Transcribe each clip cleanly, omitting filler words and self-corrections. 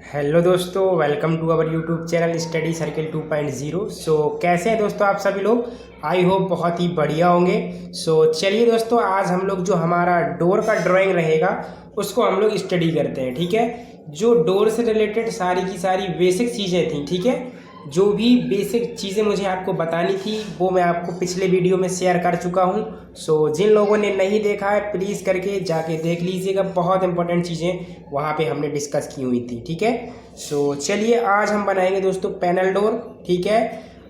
Hello दोस्तों, welcome to our YouTube channel study circle 2.0। कैसे हैं दोस्तों आप सभी लोग। आई होप बहुत ही बढ़िया होंगे। चलिए दोस्तों, आज हम लोग जो हमारा डोर का ड्राइंग रहेगा उसको हम लोग स्टडी करते हैं। ठीक है, जो डोर से रिलेटेड सारी की सारी बेसिक चीज़ें थी, ठीक है, जो भी बेसिक चीज़ें मुझे आपको बतानी थी वो मैं आपको पिछले वीडियो में शेयर कर चुका हूँ। जिन लोगों ने नहीं देखा है प्लीज़ करके जाके देख लीजिएगा, बहुत इंपॉर्टेंट चीज़ें वहाँ पे हमने डिस्कस की हुई थी। ठीक है, चलिए आज हम बनाएंगे दोस्तों पैनल डोर। ठीक है,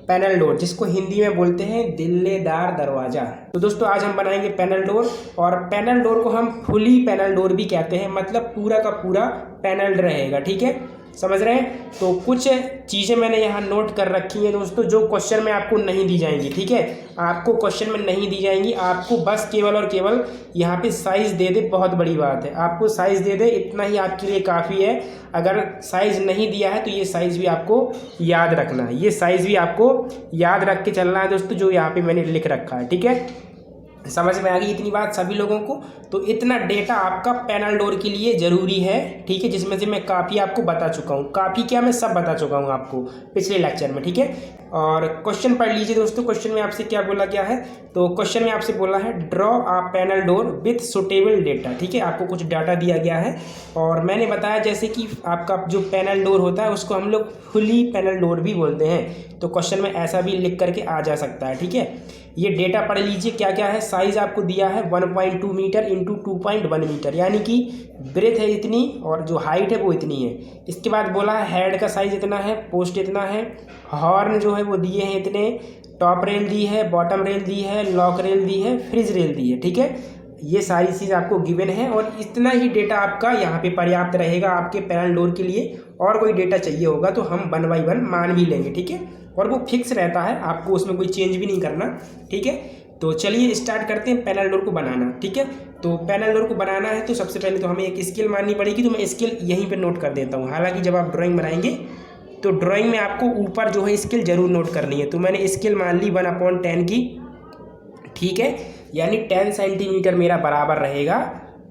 पैनल डोर जिसको हिंदी में बोलते हैं दिल्लेदार दरवाज़ा। तो दोस्तों आज हम बनाएंगे पैनल डोर, और पैनल डोर को हम फुली पैनल डोर भी कहते हैं, मतलब पूरा का पूरा पैनल रहेगा। ठीक है, समझ रहे हैं। तो कुछ चीज़ें मैंने यहाँ नोट कर रखी हैं दोस्तों, जो क्वेश्चन में आपको नहीं दी जाएंगी। ठीक है, आपको क्वेश्चन में नहीं दी जाएंगी, आपको बस केवल और केवल यहाँ पे साइज़ दे दे, बहुत बड़ी बात है, आपको साइज़ दे दे, इतना ही आपके लिए काफ़ी है। अगर साइज़ नहीं दिया है तो ये साइज़ भी आपको याद रखना है, ये साइज़ भी आपको याद रख के चलना है दोस्तों, जो यहाँ पे मैंने लिख रखा है। ठीक है, समझ में आ गई इतनी बात सभी लोगों को। तो इतना डेटा आपका पैनल डोर के लिए ज़रूरी है। ठीक है, जिसमें से मैं काफ़ी आपको बता चुका हूँ, काफ़ी क्या मैं सब बता चुका हूँ आपको पिछले लेक्चर में। ठीक है, और क्वेश्चन पढ़ लीजिए दोस्तों। क्वेश्चन में आपसे क्या बोला गया है, तो क्वेश्चन में आपसे बोला है draw a panel door with suitable data. ठीक है, आपको कुछ डाटा दिया गया है, और मैंने बताया जैसे कि आपका जो पैनल डोर होता है उसको हम लोग फुली पैनल डोर भी बोलते हैं। तो क्वेश्चन में ऐसा भी लिख करके आ जा सकता है। ठीक है, ये डेटा पढ़ लीजिए क्या क्या है। साइज़ आपको दिया है 1.2 मीटर इंटू 2.1 मीटर, यानी कि ब्रेथ है इतनी और जो हाइट है वो इतनी है। इसके बाद बोला है हेड का साइज़ इतना है, पोस्ट इतना है, हॉर्न जो है वो दिए हैं इतने, टॉप रेल दी है, बॉटम रेल दी है, लॉक रेल दी है, फ्रिज रेल दी है। ठीक है, ये सारी चीज़ आपको गिवन है, और इतना ही डेटा आपका यहाँ पे पर्याप्त रहेगा आपके पैनल डोर के लिए। और कोई डेटा चाहिए होगा तो हम 1 बाई 1 मान भी लेंगे। ठीक है, और वो फिक्स रहता है, आपको उसमें कोई चेंज भी नहीं करना। ठीक है, तो चलिए स्टार्ट करते हैं पैनल डोर को बनाना। ठीक है, तो पैनल डोर को बनाना है तो सबसे पहले तो हमें एक स्केल माननी पड़ेगी, तो मैं स्केल यहीं पे नोट कर देता हूँ। हालांकि जब आप ड्राइंग बनाएंगे तो ड्राइंग में आपको ऊपर जो है स्केल जरूर नोट करनी है। तो मैंने स्केल मान ली 1/10 की। ठीक है, यानी 10 सेंटीमीटर मेरा बराबर रहेगा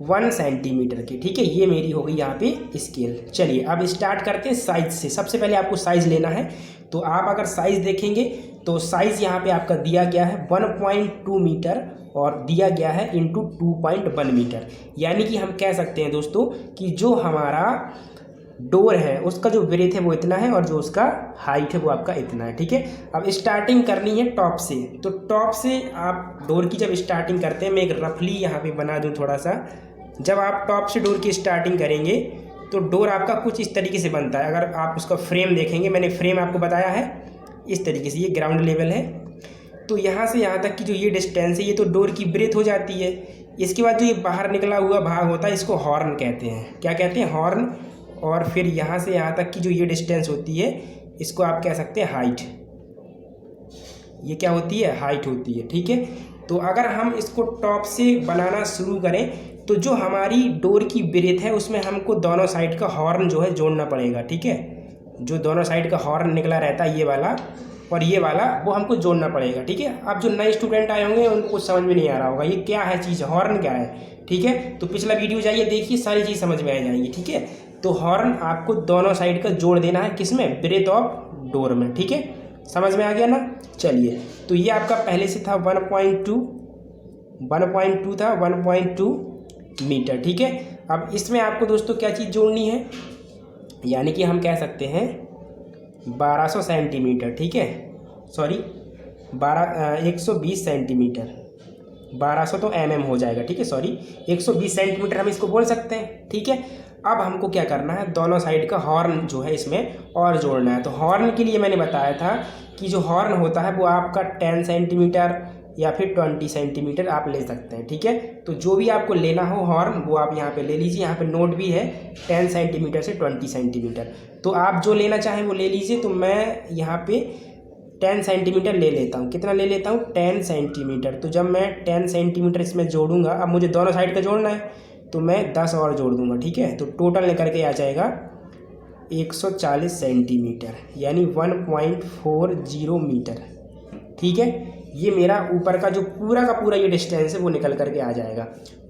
1 सेंटीमीटर की। ठीक है, ये मेरी हो गई यहाँ पे स्केल। चलिए अब स्टार्ट करते हैं साइज से। सबसे पहले आपको साइज़ लेना है, तो आप अगर साइज़ देखेंगे तो साइज़ यहाँ पे आपका दिया गया है 1.2 मीटर और दिया गया है इंटू 2.1 मीटर। यानी कि हम कह सकते हैं दोस्तों कि जो हमारा डोर है उसका जो ब्रेथ है वो इतना है, और जो उसका हाइट है वो आपका इतना है। ठीक है, अब स्टार्टिंग करनी है टॉप से। तो टॉप से आप डोर की जब स्टार्टिंग करते हैं, मैं एक रफली यहाँ पे बना दूँ थोड़ा सा। जब आप टॉप से डोर की स्टार्टिंग करेंगे तो डोर आपका कुछ इस तरीके से बनता है। अगर आप उसका फ्रेम देखेंगे, मैंने फ्रेम आपको बताया है इस तरीके से, ये ग्राउंड लेवल है। तो यहाँ से यहाँ तक की जो ये डिस्टेंस है ये तो डोर की ब्रेथ हो जाती है। इसके बाद जो ये बाहर निकला हुआ भाग होता है इसको हॉर्न कहते हैं। क्या कहते हैं? हॉर्न। और फिर यहाँ से यहाँ तक की जो ये डिस्टेंस होती है इसको आप कह सकते हैं हाइट। ये क्या होती है? हाइट होती है। ठीक है, तो अगर हम इसको टॉप से बनाना शुरू करें तो जो हमारी डोर की ब्रेथ है उसमें हमको दोनों साइड का हॉर्न जो है जोड़ना पड़ेगा। ठीक है, जो दोनों साइड का हॉर्न निकला रहता है ये वाला और ये वाला, वो हमको जोड़ना पड़ेगा। ठीक है, अब जो नए स्टूडेंट आए होंगे उनको कुछ समझ में नहीं आ रहा होगा ये क्या है चीज़, हॉर्न क्या है। ठीक है, तो पिछला वीडियो जाइए देखिए, सारी चीज़ समझ में आ जाएंगी। ठीक है, तो हॉर्न आपको दोनों साइड का जोड़ देना है, किसमें? ब्रेथ ऑफ डोर में। ठीक है, समझ में आ गया ना। चलिए, तो ये आपका पहले से था 1.2 था 1.2 मीटर। ठीक है, अब इसमें आपको दोस्तों क्या चीज़ जोड़नी है, यानी कि हम कह सकते हैं 1200 सेंटीमीटर। ठीक है, सॉरी 120 सेंटीमीटर, 1200 तो हो जाएगा। ठीक है, सॉरी 120 सेंटीमीटर हम इसको बोल सकते हैं। ठीक है, अब हमको क्या करना है, दोनों साइड का हॉर्न जो है इसमें और जोड़ना है। तो हॉर्न के लिए मैंने बताया था कि जो हॉर्न होता है वो आपका 10 सेंटीमीटर या फिर 20 सेंटीमीटर आप ले सकते हैं। ठीक है, तो जो भी आपको लेना हो हॉर्न वो आप यहाँ पे ले लीजिए। यहाँ पे नोट भी है 10 सेंटीमीटर से 20 सेंटीमीटर, तो आप जो लेना चाहें वो ले लीजिए। तो मैं यहाँ पे 10 सेंटीमीटर ले लेता हूँ। कितना ले लेता हूँ? 10 सेंटीमीटर। तो जब मैं 10 सेंटीमीटर इसमें जोड़ूंगा, अब मुझे दोनों साइड का जोड़ना है तो मैं 10 और जोड़ दूंगा। ठीक है, तो टोटल लेकर के आ जाएगा 140 सेंटीमीटर, यानी 1.40 मीटर। ठीक है, ये मेरा ऊपर का जो पूरा का पूरा ये डिस्टेंस है वो निकल करके आ जाएगा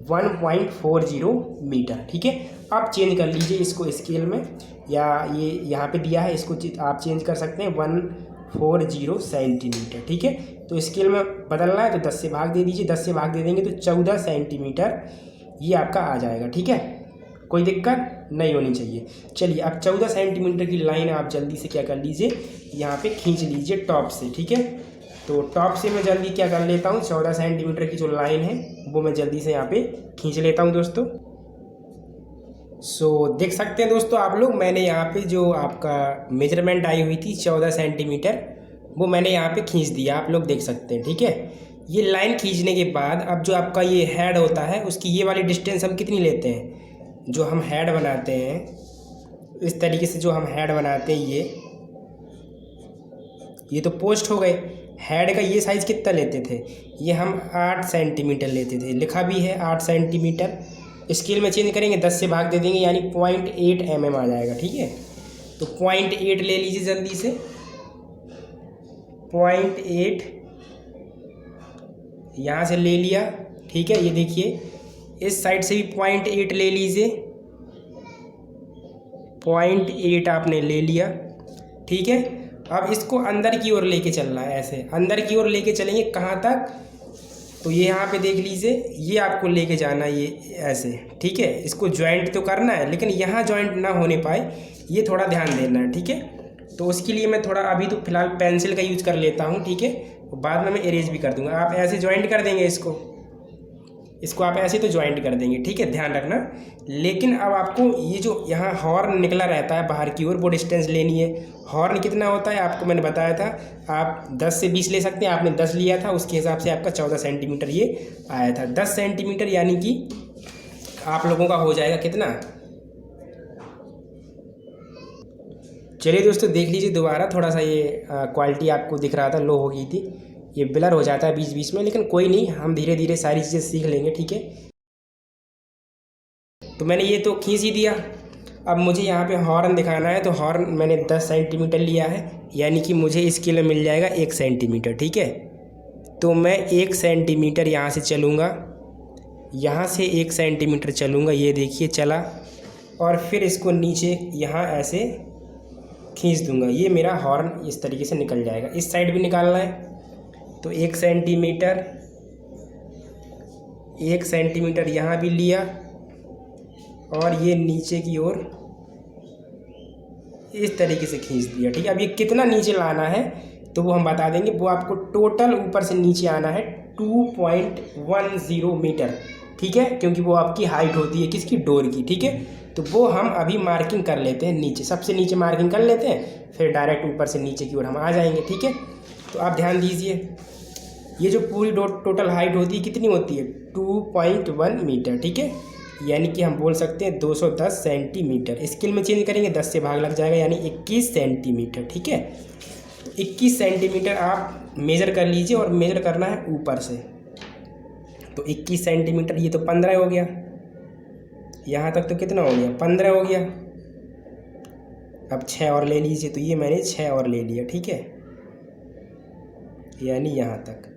1.40 मीटर। ठीक है, आप चेंज कर लीजिए इसको स्केल में, या ये यहाँ पे दिया है इसको आप चेंज कर सकते हैं 140 सेंटीमीटर। ठीक है, तो स्केल में बदलना है तो 10 से भाग दे दीजिए, 10 से भाग दे देंगे तो 14 सेंटीमीटर ये आपका आ जाएगा। ठीक है, कोई दिक्कत नहीं होनी चाहिए। चलिए, अब 14 सेंटीमीटर की लाइन आप जल्दी से क्या कर लीजिए, यहाँ पे खींच लीजिए टॉप से। ठीक है, तो टॉप से मैं जल्दी क्या कर लेता हूँ, 14 सेंटीमीटर की जो लाइन है वो मैं जल्दी से यहाँ पे खींच लेता हूँ दोस्तों। देख सकते हैं दोस्तों आप लोग, मैंने यहाँ पे जो आपका मेजरमेंट आई हुई थी 14 सेंटीमीटर वो मैंने यहाँ पे खींच दिया, आप लोग देख सकते हैं। ठीक है, ये लाइन खींचने के बाद अब जो आपका ये हेड होता है उसकी ये वाली डिस्टेंस हम कितनी लेते हैं, जो हम हेड बनाते हैं इस तरीके से, जो हम हेड बनाते हैं ये तो पोस्ट हो गए। हेड का ये साइज़ कितना लेते थे, ये हम 8 सेंटीमीटर लेते थे, लिखा भी है 8 सेंटीमीटर। स्केल में चेंज करेंगे 10 से भाग दे देंगे यानी 0.8 mm आ जाएगा। ठीक है, तो 0.8 ले लीजिए जल्दी से, 0.8 यहाँ से ले लिया। ठीक है, ये देखिए इस साइड से भी 0.8 ले लीजिए, 0.8 आपने ले लिया। ठीक है, अब इसको अंदर की ओर लेके चलना है, ऐसे अंदर की ओर लेके चलेंगे कहाँ तक, तो ये यहाँ पे देख लीजिए, ये आपको लेके जाना है ये ऐसे। ठीक है, इसको जॉइंट तो करना है लेकिन यहाँ जॉइंट ना होने पाए ये थोड़ा ध्यान देना है। ठीक है, तो उसके लिए मैं थोड़ा अभी तो फिलहाल पेंसिल का यूज़ कर लेता हूँ। ठीक है, बाद में मैं इरेज भी कर दूँगा। आप ऐसे जॉइंट कर देंगे इसको आप ऐसे तो जॉइंट कर देंगे। ठीक है, ध्यान रखना। लेकिन अब आपको ये जो यहाँ हॉर्न निकला रहता है बाहर की ओर वो डिस्टेंस लेनी है। हॉर्न कितना होता है आपको मैंने बताया था, आप 10 से 20 ले सकते हैं, आपने 10 लिया था, उसके हिसाब से आपका 14 सेंटीमीटर ये आया था। 10 सेंटीमीटर यानी कि आप लोगों का हो जाएगा कितना। चलिए दोस्तों देख लीजिए दोबारा, थोड़ा सा ये क्वालिटी आपको दिख रहा था लो हो गई थी, ये ब्लर हो जाता है बीच बीच में, लेकिन कोई नहीं, हम धीरे धीरे सारी चीज़ें सीख लेंगे। ठीक है, तो मैंने ये तो खींच ही दिया। अब मुझे यहाँ पे हॉर्न दिखाना है, तो हॉर्न मैंने 10 सेंटीमीटर लिया है, यानी कि मुझे इसके लिए मिल जाएगा 1 सेंटीमीटर। ठीक है, तो मैं 1 सेंटीमीटर यहाँ से चलूँगा, यहाँ से 1 सेंटीमीटर चलूँगा, ये देखिए चला, और फिर इसको नीचे यहाँ ऐसे खींच दूँगा, ये मेरा हॉर्न इस तरीके से निकल जाएगा। इस साइड भी निकालना है तो 1 सेंटीमीटर, 1 सेंटीमीटर यहाँ भी लिया, और ये नीचे की ओर इस तरीके से खींच दिया। ठीक है, अब ये कितना नीचे लाना है तो वो हम बता देंगे, वो आपको टोटल ऊपर से नीचे आना है 2.10 मीटर। ठीक है, क्योंकि वो आपकी हाइट होती है किसकी, डोर की। ठीक है, तो वो हम अभी मार्किंग कर लेते हैं, नीचे सबसे नीचे मार्किंग कर लेते हैं, फिर डायरेक्ट ऊपर से नीचे की ओर हम आ जाएंगे। ठीक है, तो आप ध्यान दीजिए, ये जो पूरी टोटल हाइट होती है कितनी होती है, 2.1 मीटर। ठीक है, यानी कि हम बोल सकते हैं 210 सेंटीमीटर। स्केल में चेंज करेंगे 10 से भाग लग जाएगा यानी 21 सेंटीमीटर। ठीक है, 21 सेंटीमीटर आप मेज़र कर लीजिए, और मेज़र करना है ऊपर से, तो 21 सेंटीमीटर, ये तो 15 हो गया, यहाँ तक तो कितना हो गया, 15 हो गया। अब 6 और ले लीजिए, तो ये मैंने 6 और ले लिया। ठीक है, यानी यहाँ तक।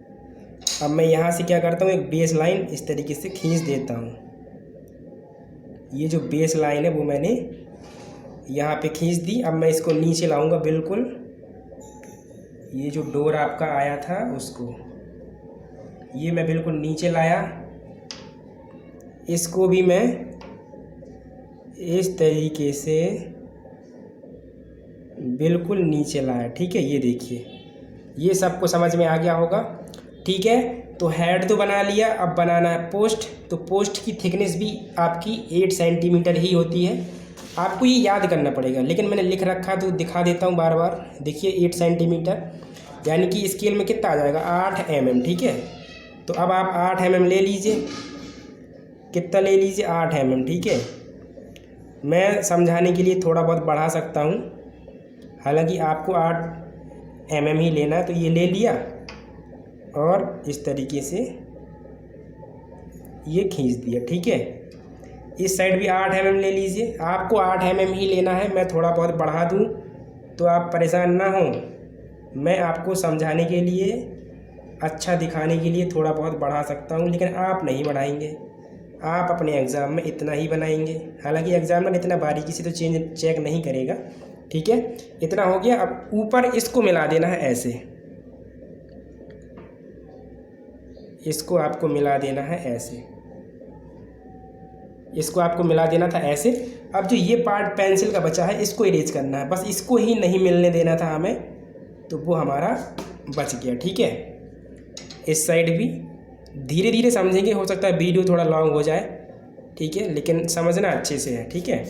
अब मैं यहाँ से क्या करता हूँ, एक बेस लाइन इस तरीके से खींच देता हूँ, ये जो बेस लाइन है वो मैंने यहाँ पे खींच दी। अब मैं इसको नीचे लाऊंगा बिल्कुल, ये जो डोर आपका आया था उसको ये मैं बिल्कुल नीचे लाया, इसको भी मैं इस तरीके से बिल्कुल नीचे लाया। ठीक है, ये देखिए, ये सबको समझ में आ गया होगा। ठीक है, तो हेड तो बना लिया, अब बनाना है पोस्ट। तो पोस्ट की थिकनेस भी आपकी 8 सेंटीमीटर ही होती है, आपको ये याद करना पड़ेगा, लेकिन मैंने लिख रखा तो दिखा देता हूँ बार बार। देखिए 8 सेंटीमीटर यानी कि स्केल में कितना आ जाएगा, 8 mm। ठीक है, तो अब आप 8 mm ले लीजिए, कितना ले लीजिए, 8 mm। ठीक है, मैं समझाने के लिए थोड़ा बहुत बढ़ा सकता हूँ, हालांकि आपको 8 mm ही लेना है। तो ये ले लिया और इस तरीके से ये खींच दिया। ठीक है, इस साइड भी 8 mm ले लीजिए, आपको 8 mm ही लेना है, मैं थोड़ा बहुत बढ़ा दूँ तो आप परेशान ना हो, मैं आपको समझाने के लिए अच्छा दिखाने के लिए थोड़ा बहुत बढ़ा सकता हूँ, लेकिन आप नहीं बढ़ाएंगे, आप अपने एग्ज़ाम में इतना ही बनाएंगे। हालांकि एग्जामिनर इतना बारीकी से तो चेक नहीं करेगा, ठीक है। इतना हो गया। अब ऊपर इसको मिला देना है ऐसे, इसको आपको मिला देना है ऐसे, इसको आपको मिला देना था ऐसे। अब जो ये पार्ट पेंसिल का बचा है इसको इरेज करना है, बस इसको ही नहीं मिलने देना था हमें, तो वो हमारा बच गया, ठीक है। इस साइड भी धीरे धीरे समझेंगे, हो सकता है वीडियो थोड़ा लॉन्ग हो जाए, ठीक है, लेकिन समझना अच्छे से है, ठीक है।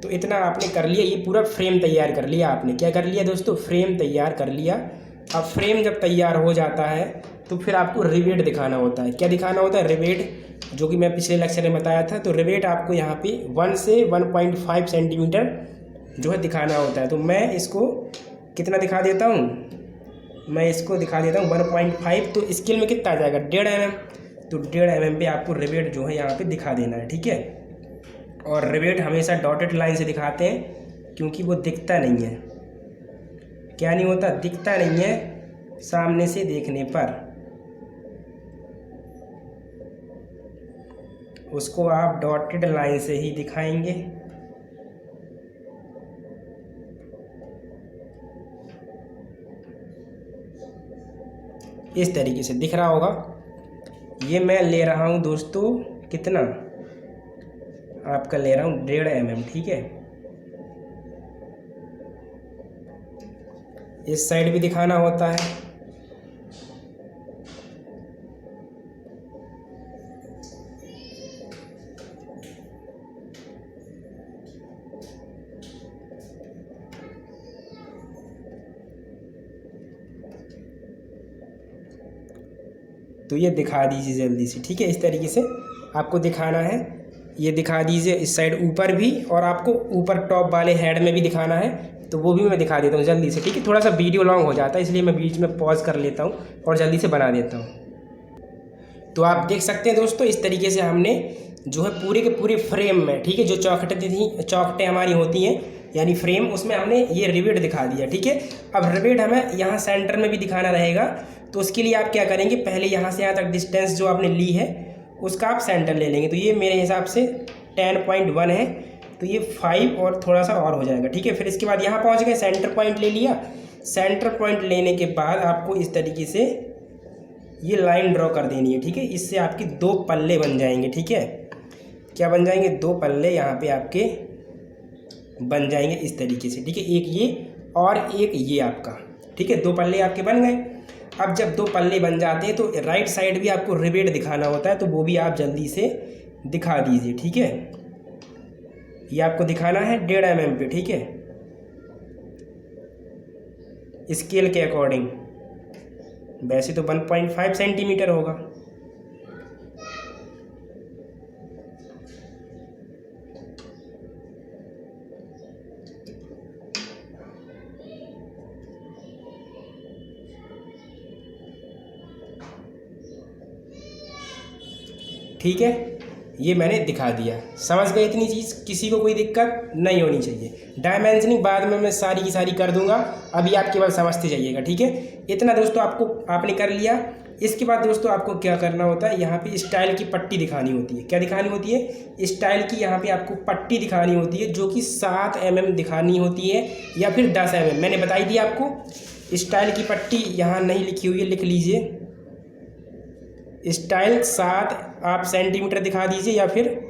तो इतना आपने कर लिया, ये पूरा फ्रेम तैयार कर लिया आपने। क्या कर लिया दोस्तों? फ्रेम तैयार कर लिया। अब फ्रेम जब तैयार हो जाता है तो फिर आपको रिवेट दिखाना होता है। क्या दिखाना होता है? रिवेट, जो कि मैं पिछले लेक्चर में बताया था। तो रिवेट आपको यहाँ पे 1 से 1.5 सेंटीमीटर जो है दिखाना होता है। तो मैं इसको कितना दिखा देता हूँ, मैं इसको दिखा देता हूँ 1.5। तो स्केल में कितना आ जाएगा? 1.5 mm। तो 1.5 mm पे आपको रिवेट जो है यहाँ पे दिखा देना है, ठीक है। और रिवेट हमेशा डॉटेड लाइन से दिखाते हैं, क्योंकि वो दिखता नहीं है। क्या नहीं होता? दिखता नहीं है सामने से देखने पर। उसको आप डॉटेड लाइन से ही दिखाएंगे। इस तरीके से दिख रहा होगा। ये मैं ले रहा हूँ दोस्तों, कितना आपका ले रहा हूँ? 1.5 mm, ठीक है। इस साइड भी दिखाना होता है। तो ये दिखा दीजिए जल्दी से, ठीक है। इस तरीके से आपको दिखाना है। ये दिखा दीजिए इस साइड ऊपर भी, और आपको ऊपर टॉप वाले हेड में भी दिखाना है, तो वो भी मैं दिखा देता हूँ जल्दी से, ठीक है। थोड़ा सा वीडियो लॉन्ग हो जाता है, इसलिए मैं बीच में पॉज कर लेता हूँ और जल्दी से बना देता हूँ। तो आप देख सकते हैं दोस्तों, इस तरीके से हमने जो है पूरे के पूरे फ्रेम में, ठीक है, जो चौखटें हमारी होती हैं यानी फ्रेम, उसमें हमने ये रिवेट दिखा दिया, ठीक है। अब रिवेट हमें यहाँ सेंटर में भी दिखाना रहेगा, तो उसके लिए आप क्या करेंगे? पहले यहाँ से यहाँ तक डिस्टेंस जो आपने ली है उसका आप सेंटर ले लेंगे। तो ये मेरे हिसाब से 10.1 है, तो ये 5 और थोड़ा सा और हो जाएगा, ठीक है। फिर इसके बाद यहाँ पहुँच गए, सेंटर पॉइंट ले लिया। सेंटर पॉइंट लेने के बाद आपको इस तरीके से ये लाइन ड्रॉ कर देनी है, ठीक है। इससे आपके 2 पल्ले बन जाएंगे, ठीक है। क्या बन जाएंगे? 2 पल्ले यहाँ पे आपके बन जाएंगे इस तरीके से, ठीक है। एक ये और एक ये आपका, ठीक है। 2 पल्ले आपके बन गए। अब जब 2 पल्ले बन जाते हैं तो राइट साइड भी आपको रिवेट दिखाना होता है, तो वो भी आप जल्दी से दिखा दीजिए, ठीक है। ये आपको दिखाना है 1.5 mm पे, ठीक है, स्केल के अकॉर्डिंग। वैसे तो 1.5 सेंटीमीटर होगा। ठीक है, ये मैंने दिखा दिया। समझ गए इतनी चीज़? किसी को कोई दिक्कत नहीं होनी चाहिए। डायमेंशनिंग बाद में मैं सारी की सारी कर दूंगा, अभी आप केवल समझते जाइएगा, ठीक है। इतना दोस्तों आपने कर लिया। इसके बाद दोस्तों आपको क्या करना होता है? यहाँ पे स्टाइल की पट्टी दिखानी होती है। क्या दिखानी होती है? स्टाइल की यहाँ पे आपको पट्टी दिखानी होती है, जो कि 7 mm दिखानी होती है या फिर 10 mm। मैंने बताई दी आपको। स्टाइल की पट्टी यहाँ नहीं लिखी हुई है, लिख लीजिए। स्टाइल 7 आप सेंटीमीटर दिखा दीजिए या फिर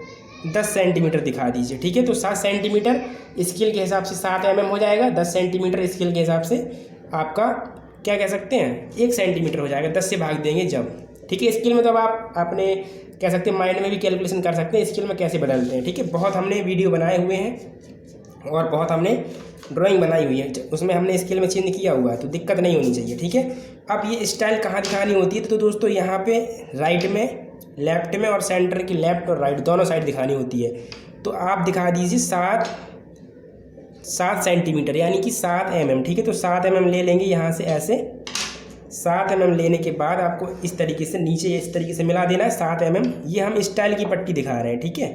10 सेंटीमीटर दिखा दीजिए, ठीक है। तो 7 सेंटीमीटर स्केल के हिसाब से 7 mm हो जाएगा। 10 सेंटीमीटर स्केल के हिसाब से आपका क्या कह सकते हैं? 1 सेंटीमीटर हो जाएगा। 10 से भाग देंगे जब, ठीक है। स्केल में तब आप अपने कह सकते हैं माइंड में भी कैलकुलेशन कर सकते हैं स्केल में कैसे बदलते हैं, ठीक है। बहुत हमने वीडियो बनाए हुए हैं और बहुत हमने ड्राइंग बनाई हुई है, उसमें हमने स्केल में चेंज किया हुआ है, तो दिक्कत नहीं होनी चाहिए, ठीक है। अब ये स्टाइल कहाँ दिखानी होती है? तो दोस्तों यहाँ पे राइट में, लेफ्ट में और सेंटर की लेफ्ट और राइट दोनों साइड दिखानी होती है। तो आप दिखा दीजिए 7 सेंटीमीटर यानी कि 7 mm, ठीक है। तो 7 mm ले लेंगे यहाँ से ऐसे। 7 mm लेने के बाद आपको इस तरीके से नीचे इस तरीके से मिला देना है 7 mm। ये हम स्टाइल की पट्टी दिखा रहे हैं, ठीक है।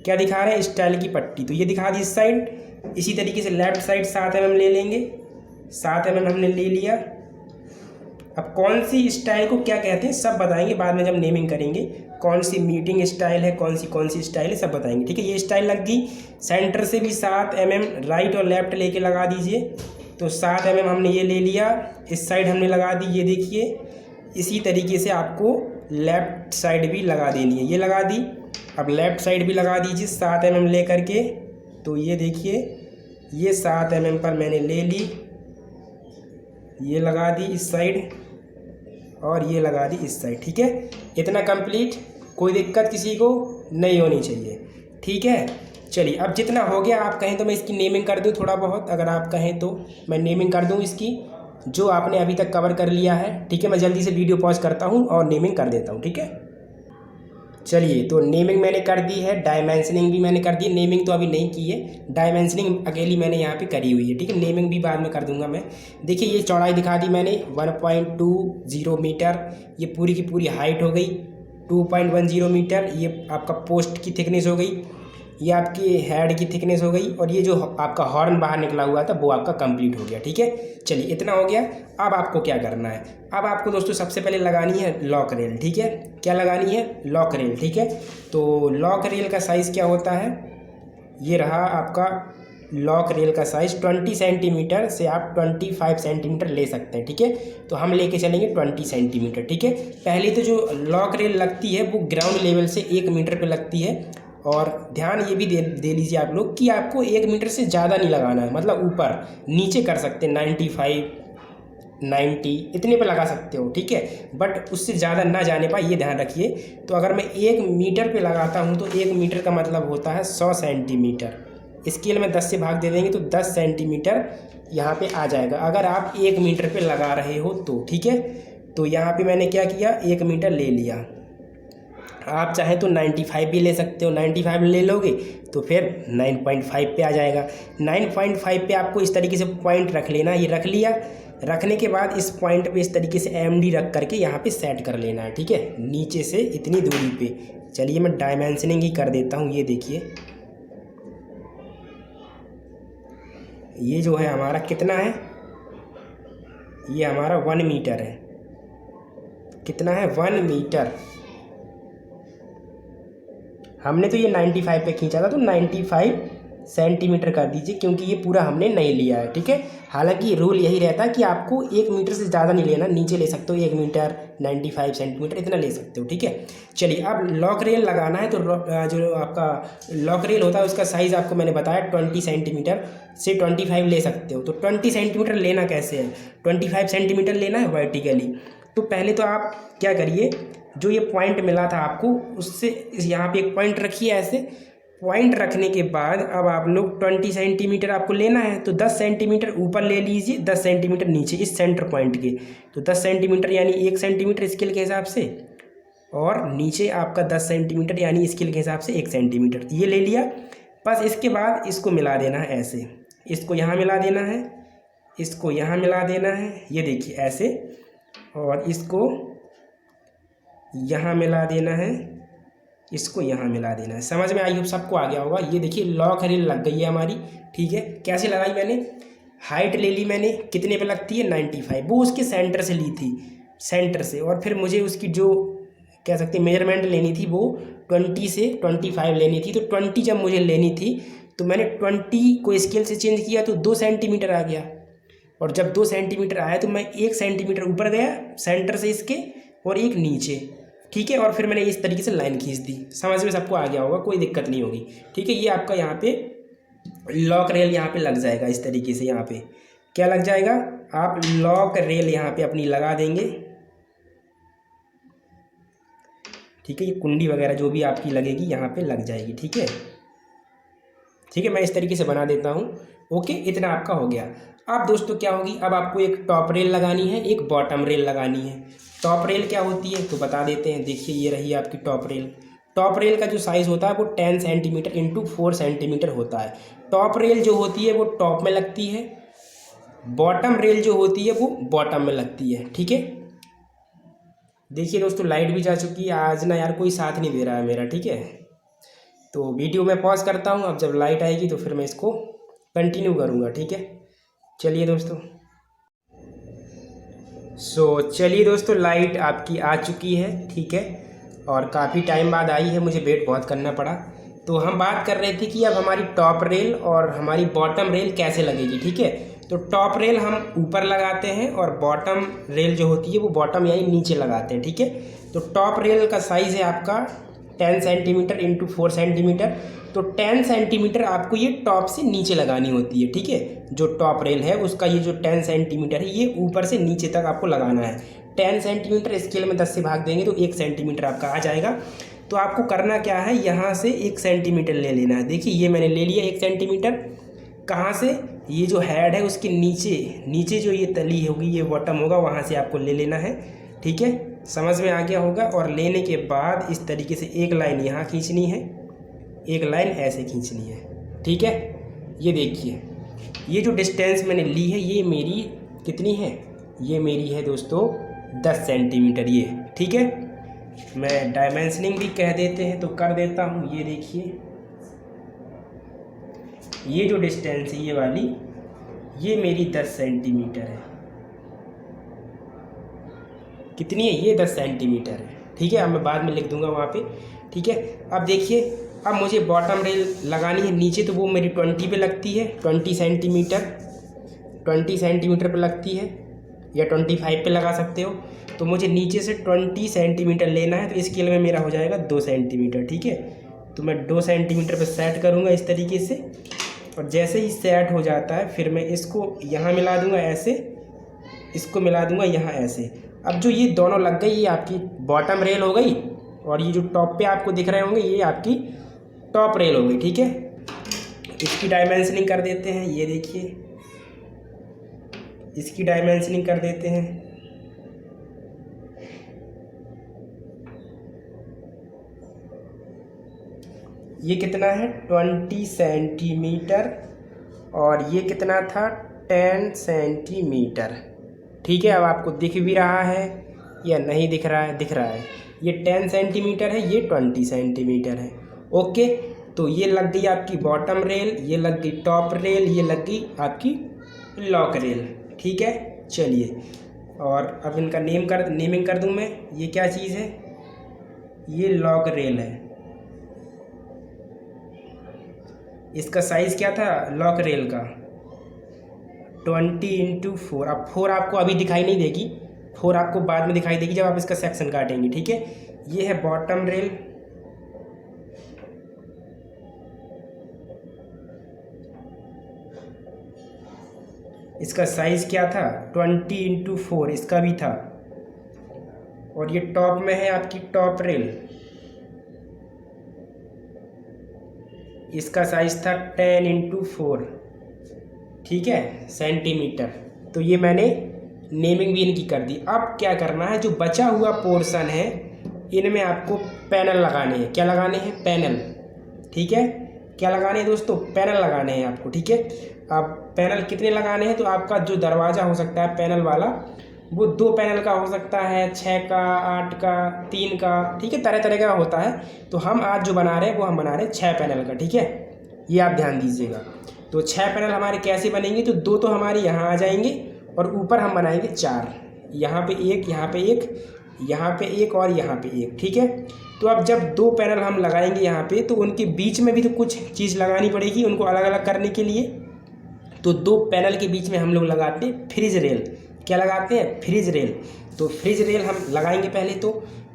क्या दिखा रहे हैं? स्टाइल की पट्टी। तो ये दिखा दी इस साइड। इसी तरीके से लेफ्ट साइड 7 mm ले लेंगे। 7 mm हमने ले लिया। अब कौन सी स्टाइल को क्या कहते हैं सब बताएंगे बाद में जब नेमिंग करेंगे। कौन सी मीटिंग स्टाइल है, कौन सी स्टाइल है, सब बताएंगे। ठीक है, ये स्टाइल लग गई। सेंटर से भी 7 mm राइट और लेफ्ट लेके लगा दीजिए। तो 7 mm हमने ये ले लिया, इस साइड हमने लगा दी, ये देखिए। इसी तरीके से आपको लेफ़्ट साइड भी लगा देनी है, ये लगा दी। अब लेफ़्ट साइड भी लगा दीजिए 7 mm ले करके। तो ये देखिए, ये 7 mm पर मैंने ले ली, ये लगा दी इस साइड और ये लगा दी इस साइड। ठीक है, इतना कंप्लीट, कोई दिक्कत किसी को नहीं होनी चाहिए। ठीक है, चलिए अब जितना हो गया, आप कहें तो मैं इसकी नेमिंग कर दूं थोड़ा बहुत, अगर आप कहें तो मैं नेमिंग कर दूं इसकी, जो आपने अभी तक कवर कर लिया है। ठीक है, मैं जल्दी से वीडियो पॉज करता हूं और नेमिंग कर देता हूं। ठीक है, चलिए तो नेमिंग मैंने कर दी है, डायमेंशनिंग भी मैंने कर दी है। नेमिंग तो अभी नहीं की है, डायमेंशनिंग अकेली मैंने यहाँ पे करी हुई है। ठीक है, नेमिंग भी बाद में कर दूंगा मैं। देखिए ये चौड़ाई दिखा दी मैंने 1.20 मीटर, ये पूरी की पूरी हाइट हो गई 2.10 मीटर। ये आपका पोस्ट की थिकनेस हो गई, ये आपकी हेड की थिकनेस हो गई, और ये जो आपका हॉर्न बाहर निकला हुआ था वो आपका कंप्लीट हो गया। ठीक है, चलिए इतना हो गया। अब आपको क्या करना है, अब आपको दोस्तों सबसे पहले लगानी है लॉक रेल। ठीक है, क्या लगानी है, लॉक रेल। ठीक है, तो लॉक रेल का साइज़ क्या होता है, ये रहा आपका लॉक रेल का साइज़। 20 सेंटीमीटर से आप 25 सेंटीमीटर ले सकते हैं। ठीक है, तो हम लेके चलेंगे 20 सेंटीमीटर। ठीक है, पहले तो जो लॉक रेल लगती है वो ग्राउंड लेवल से 1 मीटर पे लगती है। और ध्यान ये भी दे लीजिए आप लोग कि आपको 1 मीटर से ज़्यादा नहीं लगाना है, मतलब ऊपर नीचे कर सकते हैं 95 90 इतने पे लगा सकते हो। ठीक है, बट उससे ज़्यादा ना जाने पाए, ये ध्यान रखिए। तो अगर मैं 1 मीटर पे लगाता हूँ तो 1 मीटर का मतलब होता है 100 सेंटीमीटर। स्केल में 10 से भाग दे देंगे तो 10 सेंटीमीटर यहाँ पे आ जाएगा, अगर आप 1 मीटर पे लगा रहे हो तो। ठीक है, तो यहाँ पे मैंने क्या किया, 1 मीटर ले लिया। आप चाहें तो 95 भी ले सकते हो, 95 ले लोगे तो फिर 9.5 पे आ जाएगा। 9.5 पे आपको इस तरीके से पॉइंट रख लेना, ये रख लिया। रखने के बाद इस पॉइंट पे इस तरीके से MD रख करके यहाँ पे सेट कर लेना है। ठीक है, नीचे से इतनी दूरी पे। चलिए मैं डायमेंशनिंग ही कर देता हूँ। ये देखिए, ये जो है हमारा कितना है, ये हमारा 1 मीटर है। कितना है, 1 मीटर। हमने तो ये 95 पे खींचा था, तो 95 सेंटीमीटर कर दीजिए, क्योंकि ये पूरा हमने नहीं लिया है। ठीक है, हालांकि रूल यही रहता है कि आपको 1 मीटर से ज़्यादा नहीं लेना, नीचे ले सकते हो 1 मीटर 95 सेंटीमीटर इतना ले सकते हो। ठीक है, चलिए अब लॉक रेल लगाना है। तो जो आपका लॉक रेल होता है उसका साइज़ आपको मैंने बताया 20 सेंटीमीटर से 25 ले सकते हो। तो 20 सेंटीमीटर लेना कैसे है, 25 सेंटीमीटर लेना है वर्टिकली। तो पहले तो आप क्या करिए, जो ये पॉइंट मिला था आपको उससे यहाँ पे एक पॉइंट रखिए। ऐसे पॉइंट रखने के बाद अब आप लोग 20 सेंटीमीटर आपको लेना है, तो 10 सेंटीमीटर ऊपर ले लीजिए, 10 सेंटीमीटर नीचे इस सेंटर पॉइंट के। तो 10 सेंटीमीटर यानी 1 सेंटीमीटर स्केल के हिसाब से, और नीचे आपका 10 सेंटीमीटर यानी स्केल के हिसाब से 1 सेंटीमीटर, ये ले लिया। बस इसके बाद इसको मिला देना है ऐसे, इसको यहाँ मिला देना है, इसको यहाँ मिला देना है, ये देखिए ऐसे, और इसको यहाँ मिला देना है, इसको यहाँ मिला देना है। समझ में आई हो, सबको आ गया होगा। ये देखिए लॉक रेल लग गई है हमारी। ठीक है, कैसे लगाई मैंने, हाइट ले ली मैंने, कितने पे लगती है 95, वो उसके सेंटर से ली थी, सेंटर से। और फिर मुझे उसकी जो कह सकते हैं मेजरमेंट लेनी थी वो 20 से 25 लेनी थी। तो 20 जब मुझे लेनी थी तो मैंने 20 को स्केल से चेंज किया तो 2 सेंटीमीटर आ गया। और जब 2 सेंटीमीटर आया तो मैं 1 सेंटीमीटर ऊपर गया सेंटर से इसके, और 1 नीचे। ठीक है, और फिर मैंने इस तरीके से लाइन खींच दी। समझ में सबको आ गया होगा, कोई दिक्कत नहीं होगी। ठीक है, ये आपका यहाँ पे लॉक रेल यहाँ पे लग जाएगा इस तरीके से। यहाँ पे क्या लग जाएगा, आप लॉक रेल यहाँ पे अपनी लगा देंगे। ठीक है, ये कुंडी वगैरह जो भी आपकी लगेगी यहाँ पे लग जाएगी। ठीक है, ठीक है, मैं इस तरीके से बना देता हूँ। ओके, इतना आपका हो गया। अब दोस्तों क्या होगी, अब आपको एक टॉप रेल लगानी है, एक बॉटम रेल लगानी है। टॉप रेल क्या होती है तो बता देते हैं। देखिए ये रही आपकी टॉप रेल। टॉप रेल का जो साइज़ होता है वो 10 सेंटीमीटर इंटू 4 सेंटीमीटर होता है। टॉप रेल जो होती है वो टॉप में लगती है, बॉटम रेल जो होती है वो बॉटम में लगती है। ठीक है, देखिए दोस्तों लाइट भी जा चुकी है, आज ना यार कोई साथ नहीं दे रहा है मेरा। ठीक है, तो वीडियो मैं पॉज करता हूँ, अब जब लाइट आएगी तो फिर मैं इसको कंटिन्यू करूँगा। ठीक है, चलिए दोस्तों। चलिए दोस्तों, लाइट आपकी आ चुकी है, ठीक है, और काफ़ी टाइम बाद आई है, मुझे वेट बहुत करना पड़ा। तो हम बात कर रहे थे कि अब हमारी टॉप रेल और हमारी बॉटम रेल कैसे लगेगी, ठीक है। तो टॉप रेल हम ऊपर लगाते हैं और बॉटम रेल जो होती है वो बॉटम यानी नीचे लगाते हैं, ठीक है। तो टॉप रेल का साइज़ है आपका 10 सेंटीमीटर इंटू 4 सेंटीमीटर। तो 10 सेंटीमीटर आपको ये टॉप से नीचे लगानी होती है, ठीक है। जो टॉप रेल है उसका ये जो 10 सेंटीमीटर है ये ऊपर से नीचे तक आपको लगाना है। 10 सेंटीमीटर स्केल में 10 से भाग देंगे तो 1 सेंटीमीटर आपका आ जाएगा। तो आपको करना क्या है, यहाँ से 1 सेंटीमीटर ले लेना है। देखिए ये मैंने ले लिया 1 सेंटीमीटर। कहाँ से, ये जो हेड है उसके नीचे नीचे जो ये तली होगी ये बॉटम होगा, वहाँ से आपको ले लेना है, ठीक है। समझ में आ गया होगा। और लेने के बाद इस तरीके से एक लाइन यहाँ खींचनी है, एक लाइन ऐसे खींचनी है, ठीक है। ये देखिए ये जो डिस्टेंस मैंने ली है ये मेरी कितनी है, ये मेरी है दोस्तों 10 सेंटीमीटर ये, ठीक है। मैं डायमेंशनिंग भी कह देते हैं तो कर देता हूँ। ये देखिए ये जो डिस्टेंस है ये वाली, ये मेरी 10 सेंटीमीटर है। कितनी है, ये 10 सेंटीमीटर है, ठीक है। अब मैं बाद में लिख दूंगा वहाँ पे, ठीक है। अब देखिए अब मुझे बॉटम रेल लगानी है नीचे, तो वो मेरी 20 पे लगती है, 20 सेंटीमीटर 20 सेंटीमीटर पे लगती है, या 25 पे लगा सकते हो। तो मुझे नीचे से 20 सेंटीमीटर लेना है, तो स्केल में मेरा हो जाएगा 2 सेंटीमीटर, ठीक है। तो मैं 2 सेंटीमीटर पे सेट करूँगा इस तरीके से, और जैसे ही सेट हो जाता है फिर मैं इसको यहाँ मिला दूँगा ऐसे, इसको मिला दूँगा यहाँ ऐसे। अब जो ये दोनों लग गई ये आपकी बॉटम रेल हो गई, और ये जो टॉप पे आपको दिख रहे होंगे ये आपकी टॉप रेल हो गई, ठीक है। इसकी डायमेंशनिंग कर देते हैं। ये देखिए इसकी डायमेंशनिंग कर देते हैं। ये कितना है 20 सेंटीमीटर, और ये कितना था 10 सेंटीमीटर, ठीक है। अब आपको दिख भी रहा है या नहीं दिख रहा है, दिख रहा है। ये 10 सेंटीमीटर है, ये 20 सेंटीमीटर है, ओके। तो ये लग गई आपकी बॉटम रेल, ये लग गई टॉप रेल, ये लग गई आपकी लॉक रेल, ठीक है। चलिए और अब इनका नेमिंग कर दूं मैं। ये क्या चीज़ है, ये लॉक रेल है। इसका साइज़ क्या था लॉक रेल का 20 इंटू 4। अब 4 आपको अभी दिखाई नहीं देगी, 4 आपको बाद में दिखाई देगी जब आप इसका सेक्शन काटेंगे, ठीक है। ये है बॉटम रेल, इसका साइज़ क्या था 20 इंटू 4 इसका भी था। और ये टॉप में है आपकी टॉप रेल, इसका साइज़ था 10 इंटू 4, ठीक है, सेंटीमीटर। तो ये मैंने नेमिंग भी इनकी कर दी। अब क्या करना है, जो बचा हुआ पोर्शन है इनमें आपको पैनल लगाने हैं। क्या लगाने हैं, पैनल, ठीक है। क्या लगाने हैं दोस्तों, पैनल लगाने हैं आपको, ठीक है। अब पैनल कितने लगाने हैं, तो आपका जो दरवाज़ा हो सकता है पैनल वाला वो 2 पैनल का हो सकता है, 6 का, 8 का, 3 का, ठीक है, तरह तरह का होता है। तो हम आज जो बना रहे हैं वो हम बना रहे हैं 6 पैनल का, ठीक है। ये आप ध्यान दीजिएगा। तो 6 पैनल हमारे कैसे बनेंगे, तो 2 तो हमारे यहाँ आ जाएंगे और ऊपर हम बनाएंगे 4, यहाँ पे 1, यहाँ पे 1, यहाँ पे 1 और यहाँ पे 1, ठीक है। तो अब जब 2 पैनल हम लगाएंगे यहाँ पे, तो उनके बीच में भी तो कुछ चीज़ लगानी पड़ेगी उनको अलग अलग करने के लिए। तो 2 पैनल के बीच में हम लोग लगाते हैं फ्रिज रेल। क्या लगाते हैं, फ्रिज रेल। तो फ्रिज रेल हम लगाएंगे पहले। तो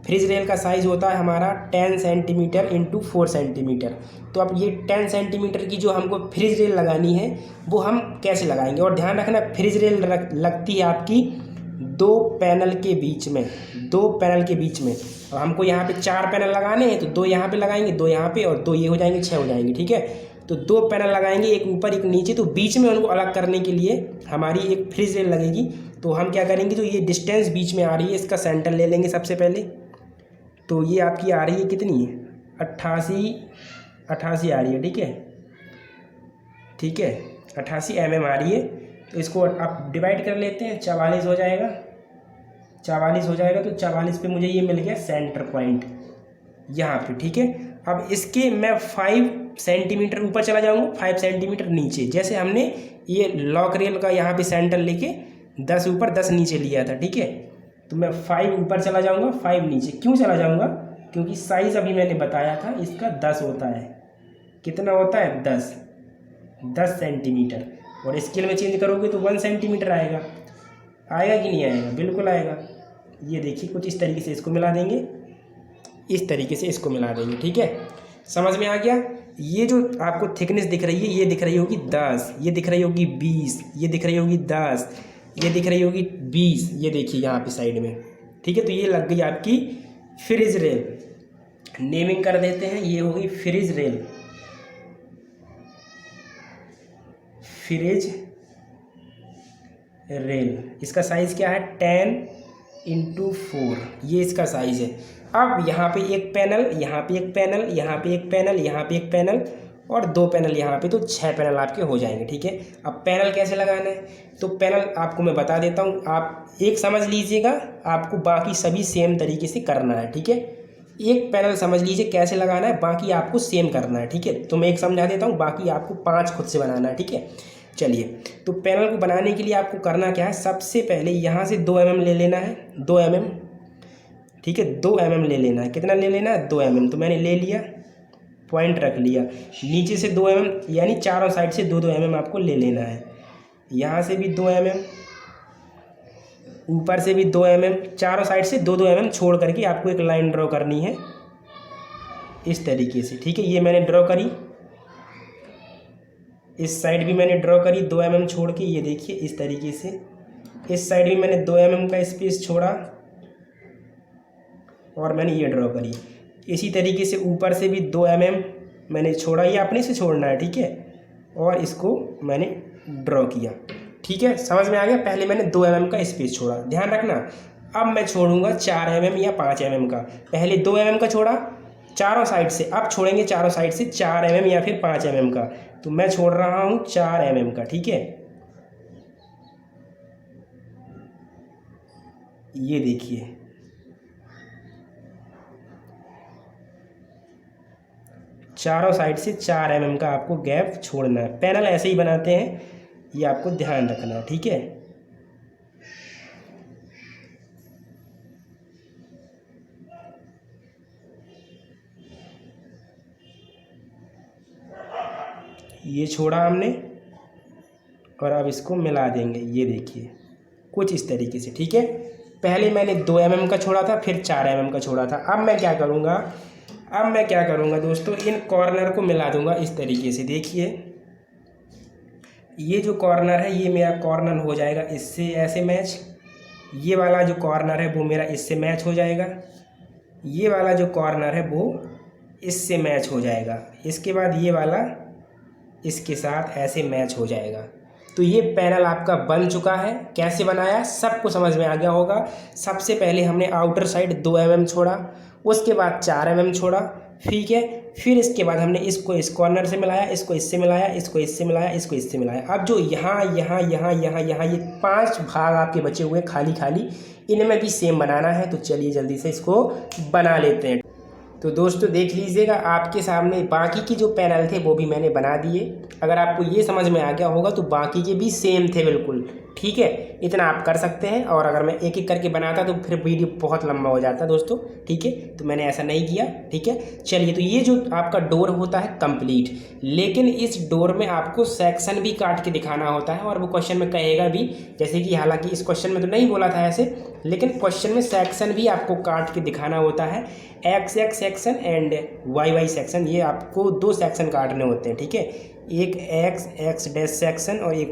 फ्रिज रेल का साइज़ होता है हमारा 10 सेंटीमीटर इंटू 4 सेंटीमीटर। तो अब ये 10 सेंटीमीटर की जो हमको फ्रिज रेल लगानी है वो हम कैसे लगाएंगे। और ध्यान रखना फ्रिज रेल लगती है आपकी 2 पैनल के बीच में, 2 पैनल के बीच में। और हमको यहाँ पे 4 पैनल लगाने हैं, तो 2 यहाँ पे लगाएंगे, 2 यहाँ पे और 2 ये हो जाएंगे, 6 हो जाएंगे, ठीक है। तो 2 पैनल लगाएंगे, एक ऊपर एक नीचे। तो बीच में उनको अलग करने के लिए हमारी एक फ्रिज रेल लगेगी। तो हम क्या करेंगे, जो ये डिस्टेंस बीच में आ रही है इसका सेंटर ले लेंगे सबसे पहले। तो ये आपकी आ रही है कितनी, 88 आ रही है, ठीक है, ठीक है, 88 mm आ रही है। तो इसको आप डिवाइड कर लेते हैं, 44 हो जाएगा, 44 हो जाएगा। तो 44 पे मुझे ये मिल गया सेंटर पॉइंट यहाँ पे, ठीक है। अब इसके मैं 5 सेंटीमीटर ऊपर चला जाऊँगा, 5 सेंटीमीटर नीचे। जैसे हमने ये लॉक रेल का यहाँ पे सेंटर लेके 10 ऊपर 10 नीचे लिया था, ठीक है। तो मैं 5 ऊपर चला जाऊँगा, 5 नीचे। क्यों चला जाऊँगा? क्योंकि साइज़ अभी मैंने बताया था इसका 10 होता है। कितना होता है? 10 सेंटीमीटर। और स्केल में चेंज करोगे तो 1 सेंटीमीटर आएगा। आएगा कि नहीं आएगा? बिल्कुल आएगा। ये देखिए कुछ इस तरीके से इसको मिला देंगे, इस तरीके से इसको मिला देंगे, ठीक है। समझ में आ गया? ये जो आपको थिकनेस दिख रही है, ये दिख रही होगी 10, ये दिख रही होगी 20, ये दिख रही होगी 10, ये दिख रही होगी 20, ये देखिए यहाँ पे साइड में, ठीक है। तो ये लग गई आपकी फ्रिज रेल। नेमिंग कर देते हैं, ये होगी फ्रिज रेल। Fridge rail. इसका साइज़ क्या है? 10x4, ये इसका साइज़ है। अब यहाँ पे एक पैनल, यहाँ पे एक पैनल, यहाँ पे एक पैनल, यहाँ पे एक पैनल और 2 पैनल यहाँ पे, तो 6 पैनल आपके हो जाएंगे, ठीक है। अब पैनल कैसे लगाना है? तो पैनल आपको मैं बता देता हूँ, आप एक समझ लीजिएगा, आपको बाकी सभी सेम तरीके से करना है, ठीक है। एक पैनल समझ लीजिए कैसे लगाना है, बाकी आपको सेम करना है, ठीक है। तो मैं एक समझा देता हूँ, बाकी आपको 5 खुद से बनाना है, ठीक है। चलिए, तो पैनल को बनाने के लिए आपको करना क्या है? सबसे पहले यहाँ से 2 mm ले लेना है, 2 mm, ठीक है। 2 mm ले लेना है। कितना ले लेना है? 2 mm। तो मैंने ले लिया, पॉइंट रख लिया। नीचे से 2 mm, यानी चारों साइड से 2-2 mm आपको ले लेना है। यहाँ से भी 2 mm, ऊपर से भी 2 mm, चारों साइड से 2-2 mm छोड़ करके आपको एक लाइन ड्रॉ करनी है इस तरीके से, ठीक है। ये मैंने ड्रॉ करी, इस साइड भी मैंने ड्रॉ करी 2 mm छोड़ के, ये देखिए इस तरीके से। इस साइड भी मैंने 2 mm का स्पेस छोड़ा और मैंने ये ड्रॉ करी। इसी तरीके से ऊपर से भी 2 mm मैंने छोड़ा, ये अपने से छोड़ना है, ठीक है। और इसको मैंने ड्रॉ किया, ठीक है। समझ में आ गया? पहले मैंने 2 mm का स्पेस छोड़ा, ध्यान रखना। अब मैं छोड़ूंगा 4 mm या 5 mm का। पहले 2 mm का छोड़ा चारों साइड से, अब छोड़ेंगे चारों साइड से 4 mm या फिर 5 mm का। तो मैं छोड़ रहा हूँ 4 mm का, ठीक है। ये देखिए, चारों साइड से 4 mm का आपको गैप छोड़ना है। पैनल ऐसे ही बनाते हैं, ये आपको ध्यान रखना है, ठीक है। ये छोड़ा हमने और अब इसको मिला देंगे, ये देखिए कुछ इस तरीके से, ठीक है। पहले मैंने 2 mm का छोड़ा था, फिर 4 mm का छोड़ा था। अब मैं क्या करूँगा दोस्तों, इन कॉर्नर को मिला दूंगा इस तरीके से। देखिए ये जो कॉर्नर है, ये मेरा कॉर्नर हो जाएगा इससे ऐसे मैच। ये वाला जो कॉर्नर है वो मेरा इससे मैच हो जाएगा। ये वाला जो कॉर्नर है वो इससे मैच हो जाएगा। इसके बाद ये वाला इसके साथ ऐसे मैच हो जाएगा। तो ये पैनल आपका बन चुका है। कैसे बनाया सबको समझ में आ गया होगा। सबसे पहले हमने आउटर साइड 2 mm छोड़ा, उसके बाद 4 mm छोड़ा, ठीक है। फिर इसके बाद हमने इसको इस कॉर्नर से मिलाया, इसको इससे मिलाया, इसको इससे मिलाया, इसको इससे मिलाया। अब जो यहाँ ये 5 भाग आपके बचे हुए खाली, इनमें भी सेम बनाना है। तो चलिए जल्दी से इसको बना लेते हैं। तो दोस्तों देख लीजिएगा, आपके सामने बाकी के जो पैनल थे वो भी मैंने बना दिए। अगर आपको ये समझ में आ गया होगा तो बाकी के भी सेम थे बिल्कुल, ठीक है। इतना आप कर सकते हैं। और अगर मैं एक एक करके बनाता तो फिर वीडियो बहुत लंबा हो जाता दोस्तों, ठीक है। तो मैंने ऐसा नहीं किया, ठीक है। चलिए, तो ये जो आपका डोर होता है कंप्लीट, लेकिन इस डोर में आपको सेक्शन भी काट के दिखाना होता है। और वो क्वेश्चन में कहेगा भी, जैसे कि हालांकि इस क्वेश्चन में तो नहीं बोला था ऐसे, लेकिन क्वेश्चन में सेक्शन भी आपको काट के दिखाना होता है। X section and Y section, ये आपको 2 सेक्शन काटने होते हैं, ठीक है। एक एक्स डैश सेक्शन और एक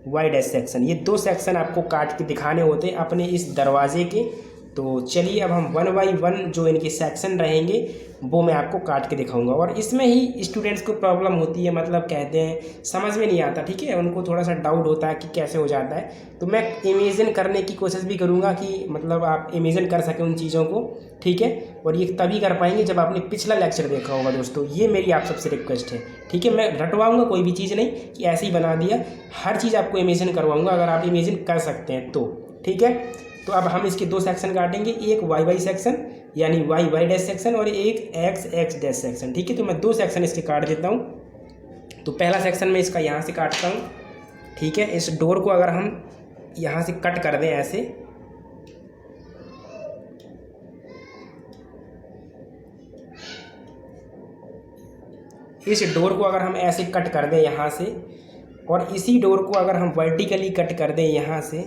वाई डैश सेक्शन, ये 2 सेक्शन आपको काट के दिखाने होते हैं अपने इस दरवाजे के। तो चलिए अब हम 1 बाई 1 जो इनके सेक्शन रहेंगे वो मैं आपको काट के दिखाऊंगा। और इसमें ही स्टूडेंट्स को प्रॉब्लम होती है, मतलब कहते हैं समझ में नहीं आता, ठीक है। उनको थोड़ा सा डाउट होता है कि कैसे हो जाता है। तो मैं इमेजिन करने की कोशिश भी करूँगा कि मतलब आप इमेजिन कर सकें उन चीज़ों को, ठीक है। और ये तभी कर पाएंगे जब आपने पिछला लेक्चर देखा होगा दोस्तों। ये मेरी आप सबसे रिक्वेस्ट है, ठीक है। मैं रटवाऊँगा कोई भी चीज़ नहीं कि ऐसे ही बना दिया, हर चीज़ आपको इमेजिन करवाऊँगा अगर आप इमेजिन कर सकते हैं तो, ठीक है। तो अब हम इसके 2 सेक्शन काटेंगे, एक वाई सेक्शन यानी वाई डैश सेक्शन और एक एक्स डैश सेक्शन, ठीक है। तो मैं 2 सेक्शन इसके काट देता हूँ। तो पहला सेक्शन मैं इसका यहाँ से काटता हूँ, ठीक है। इस डोर को अगर हम यहाँ से कट कर दें ऐसे। इस डोर को अगर हम ऐसे कट कर दें यहाँ से, और इसी डोर को अगर हम वर्टिकली कट कर दें यहाँ से,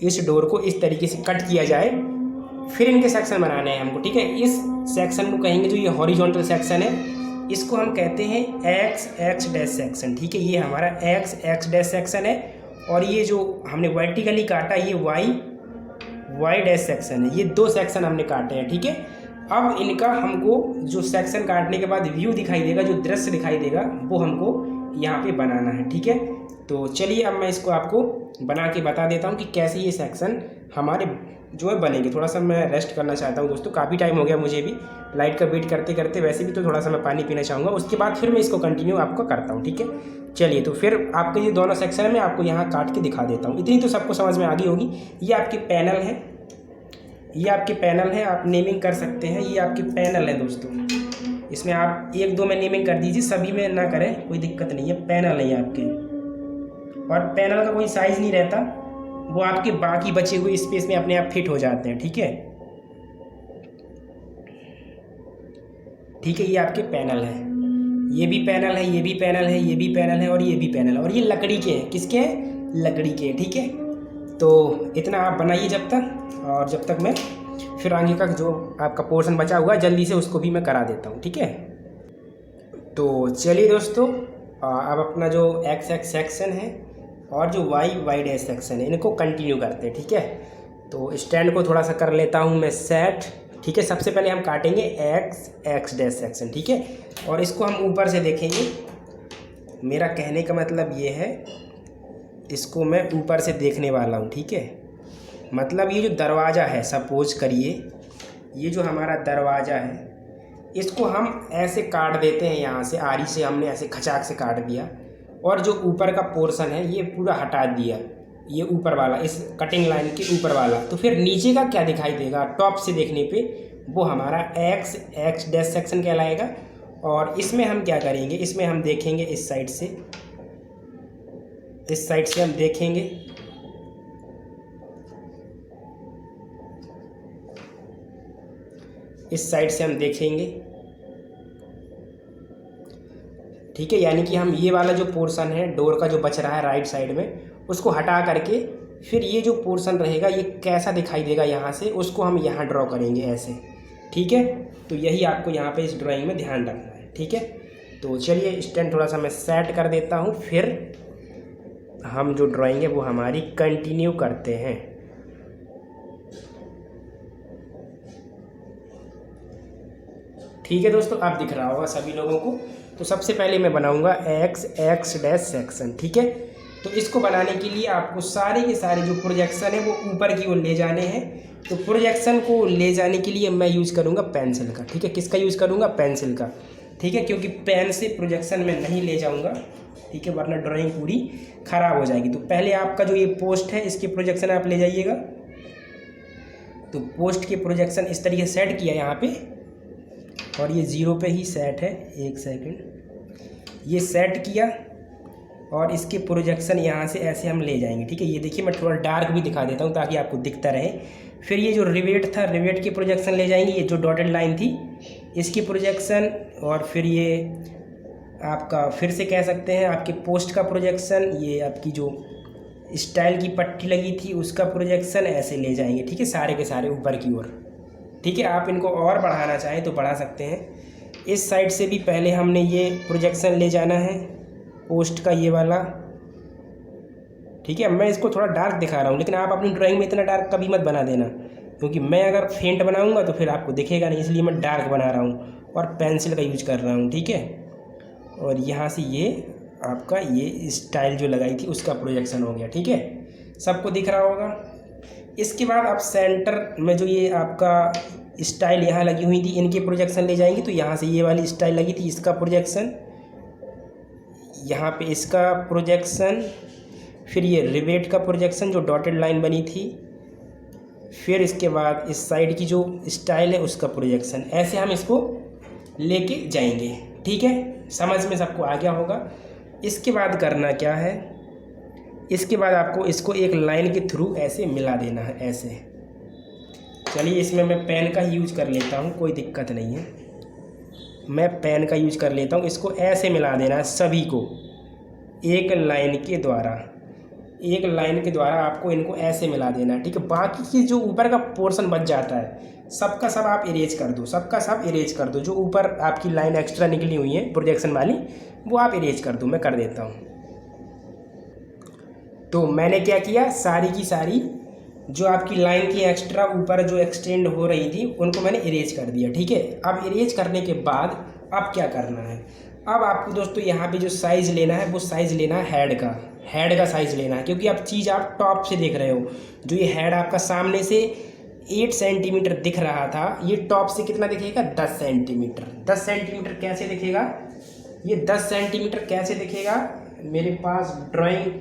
इस डोर को इस तरीके से कट किया जाए, फिर इनके सेक्शन बनाने हैं हमको, ठीक है। इस सेक्शन को कहेंगे, जो ये हॉरिजॉन्टल सेक्शन है इसको हम कहते हैं एक्स डैश सेक्शन, ठीक है। ये हमारा एक्स डैश सेक्शन है, और ये जो हमने वर्टिकली काटा ये वाई डैश सेक्शन है। ये 2 सेक्शन हमने काटे हैं, ठीक है। अब इनका हमको जो सेक्शन काटने के बाद व्यू दिखाई देगा, जो दृश्य दिखाई देगा, वो हमको यहाँ पे बनाना है, ठीक है। तो चलिए अब मैं इसको आपको बना के बता देता हूँ कि कैसे ये सेक्शन हमारे जो है बनेंगे। थोड़ा सा मैं रेस्ट करना चाहता हूँ दोस्तों, काफ़ी टाइम हो गया मुझे भी लाइट का वेट करते करते, वैसे भी तो थोड़ा सा मैं पानी पीना चाहूँगा, उसके बाद फिर मैं इसको कंटिन्यू आपको करता हूँ, ठीक है। चलिए, तो फिर आपके ये दोनों सेक्शन है मैं आपको यहाँ काट के दिखा देता हूँ। इतनी तो सबको समझ में आ गई होगी। ये आपके पैनल है, ये आपके पैनल है, आप नेमिंग कर सकते हैं। ये आपके पैनल है दोस्तों, इसमें आप 1-2 में नेमिंग कर दीजिए, सभी में ना करें, कोई दिक्कत नहीं है। पैनल है आपके, और पैनल का कोई साइज़ नहीं रहता, वो आपके बाकी बचे हुए स्पेस में अपने आप फिट हो जाते हैं, ठीक है। ठीक है, ये आपके पैनल है, ये भी पैनल है, ये भी पैनल है, ये भी पैनल है, और ये भी पैनल है, और ये लकड़ी के हैं। किसके हैं? लकड़ी के, ठीक है। तो इतना आप बनाइए जब तक, और जब तक मैं फिर आगे का जो आपका पोर्शन बचा हुआ है जल्दी से उसको भी मैं करा देता हूँ, ठीक है। तो चलिए दोस्तों, अब अपना जो एक्स सेक्शन है और जो वाई डैश सेक्शन है इनको कंटिन्यू करते हैं, ठीक है। तो स्टैंड को थोड़ा सा कर लेता हूँ मैं सेट, ठीक है। सबसे पहले हम काटेंगे एक्स डैश सेक्शन, ठीक है, और इसको हम ऊपर से देखेंगे। मेरा कहने का मतलब ये है, इसको मैं ऊपर से देखने वाला हूँ, ठीक है। मतलब ये जो दरवाज़ा है, सपोज करिए ये जो हमारा दरवाज़ा है, इसको हम ऐसे काट देते हैं, यहाँ से आरी से हमने ऐसे खचाक से काट दिया, और जो ऊपर का पोर्शन है ये पूरा हटा दिया, ये ऊपर वाला, इस कटिंग लाइन के ऊपर वाला। तो फिर नीचे का क्या दिखाई देगा टॉप से देखने पे, वो हमारा एक्स डैश सेक्शन कहलाएगा। और इसमें हम क्या करेंगे, इसमें हम देखेंगे इस साइड से, इस साइड से हम देखेंगे, इस साइड से हम देखेंगे, ठीक है। यानी कि हम ये वाला जो पोर्शन है डोर का जो बच रहा है राइट साइड में, उसको हटा करके फिर ये जो पोर्शन रहेगा ये कैसा दिखाई देगा यहाँ से, उसको हम यहाँ ड्रॉ करेंगे ऐसे, ठीक है। तो यही आपको यहाँ पे इस ड्राइंग में ध्यान रखना है, ठीक है। तो चलिए स्टैंड थोड़ा सा मैं सेट कर देता हूँ, फिर हम जो ड्राइंग है वो हमारी कंटिन्यू करते हैं। ठीक है दोस्तों, अब दिख रहा होगा सभी लोगों को। तो सबसे पहले मैं बनाऊंगा एक्स डैश सेक्शन, ठीक है। तो इसको बनाने के लिए आपको सारे के सारे जो प्रोजेक्शन है वो ऊपर की ओर ले जाने हैं। तो प्रोजेक्शन को ले जाने के लिए मैं यूज़ करूंगा पेंसिल का, ठीक है। किसका यूज़ करूंगा? पेंसिल का, ठीक है, क्योंकि पेन से प्रोजेक्शन में नहीं ले जाऊंगा, ठीक है, वरना ड्राइंग पूरी ख़राब हो जाएगी। तो पहले आपका जो ये पोस्ट है इसके प्रोजेक्शन आप ले जाइएगा। तो पोस्ट के प्रोजेक्शन इस तरीके से सेट किया यहाँ पे, और ये 0 पे ही सेट है, 1 सेकंड, ये सेट किया, और इसके प्रोजेक्शन यहाँ से ऐसे हम ले जाएंगे, ठीक है। ये देखिए मैं थोड़ा डार्क भी दिखा देता हूँ ताकि आपको दिखता रहे। फिर ये जो रिवेट था, रिवेट की प्रोजेक्शन ले जाएंगे, ये जो डॉटेड लाइन थी इसकी प्रोजेक्शन, और फिर ये आपका फिर से कह सकते हैं आपके पोस्ट का प्रोजेक्शन, ये आपकी जो स्टाइल की पट्टी लगी थी उसका प्रोजेक्शन ऐसे ले जाएंगे, ठीक है, सारे के सारे ऊपर की ओर, ठीक है। आप इनको और बढ़ाना चाहें तो बढ़ा सकते हैं। इस साइड से भी पहले हमने ये प्रोजेक्शन ले जाना है पोस्ट का, ये वाला, ठीक है। मैं इसको थोड़ा डार्क दिखा रहा हूँ, लेकिन आप अपनी ड्राइंग में इतना डार्क कभी मत बना देना, क्योंकि मैं अगर फेंट बनाऊँगा तो फिर आपको दिखेगा नहीं, इसलिए मैं डार्क बना रहा हूँ और पेंसिल का यूज कर रहा हूँ, ठीक है। और यहाँ से ये आपका ये स्टाइल जो लगाई थी उसका प्रोजेक्शन हो गया, ठीक है, सबको दिख रहा होगा। इसके बाद आप सेंटर में जो ये आपका स्टाइल यहाँ लगी हुई थी इनके प्रोजेक्शन ले जाएंगे। तो यहाँ से ये वाली स्टाइल लगी थी, इसका प्रोजेक्शन, यहाँ पे इसका प्रोजेक्शन, फिर ये रिवेट का प्रोजेक्शन जो डॉटेड लाइन बनी थी, फिर इसके बाद इस साइड की जो स्टाइल है उसका प्रोजेक्शन। ऐसे हम इसको लेके जाएंगे, ठीक है। समझ में सबको आ गया होगा। इसके बाद करना क्या है, इसके बाद आपको इसको एक लाइन के थ्रू ऐसे मिला देना है, ऐसे। चलिए इसमें मैं पेन का यूज कर लेता हूँ, कोई दिक्कत नहीं है, मैं पेन का यूज कर लेता हूँ। इसको ऐसे मिला देना है सभी को एक लाइन के द्वारा, एक लाइन के द्वारा आपको इनको ऐसे मिला देना है, ठीक है। बाकी की जो ऊपर का पोर्शन बच जाता है सबका सब आप इरेज कर दो, सबका सब इरेज कर दो। जो ऊपर आपकी लाइन एक्स्ट्रा निकली हुई है प्रोजेक्शन वाली वो आप इरेज कर दो, मैं कर देता हूँ। तो मैंने क्या किया, सारी की सारी जो आपकी लाइन की एक्स्ट्रा ऊपर जो एक्सटेंड हो रही थी उनको मैंने इरेज कर दिया, ठीक है। अब इरेज करने के बाद अब क्या करना है, अब आपको दोस्तों यहाँ पे जो साइज़ लेना है वो साइज़ लेना है हेड का साइज़ लेना है, क्योंकि आप चीज़ आप टॉप से देख रहे हो। जो ये हेड आपका सामने से 8 सेंटीमीटर दिख रहा था, ये टॉप से कितना दिखेगा, 10 सेंटीमीटर। 10 सेंटीमीटर कैसे दिखेगा, ये 10 सेंटीमीटर कैसे दिखेगा, मेरे पास ड्राइंग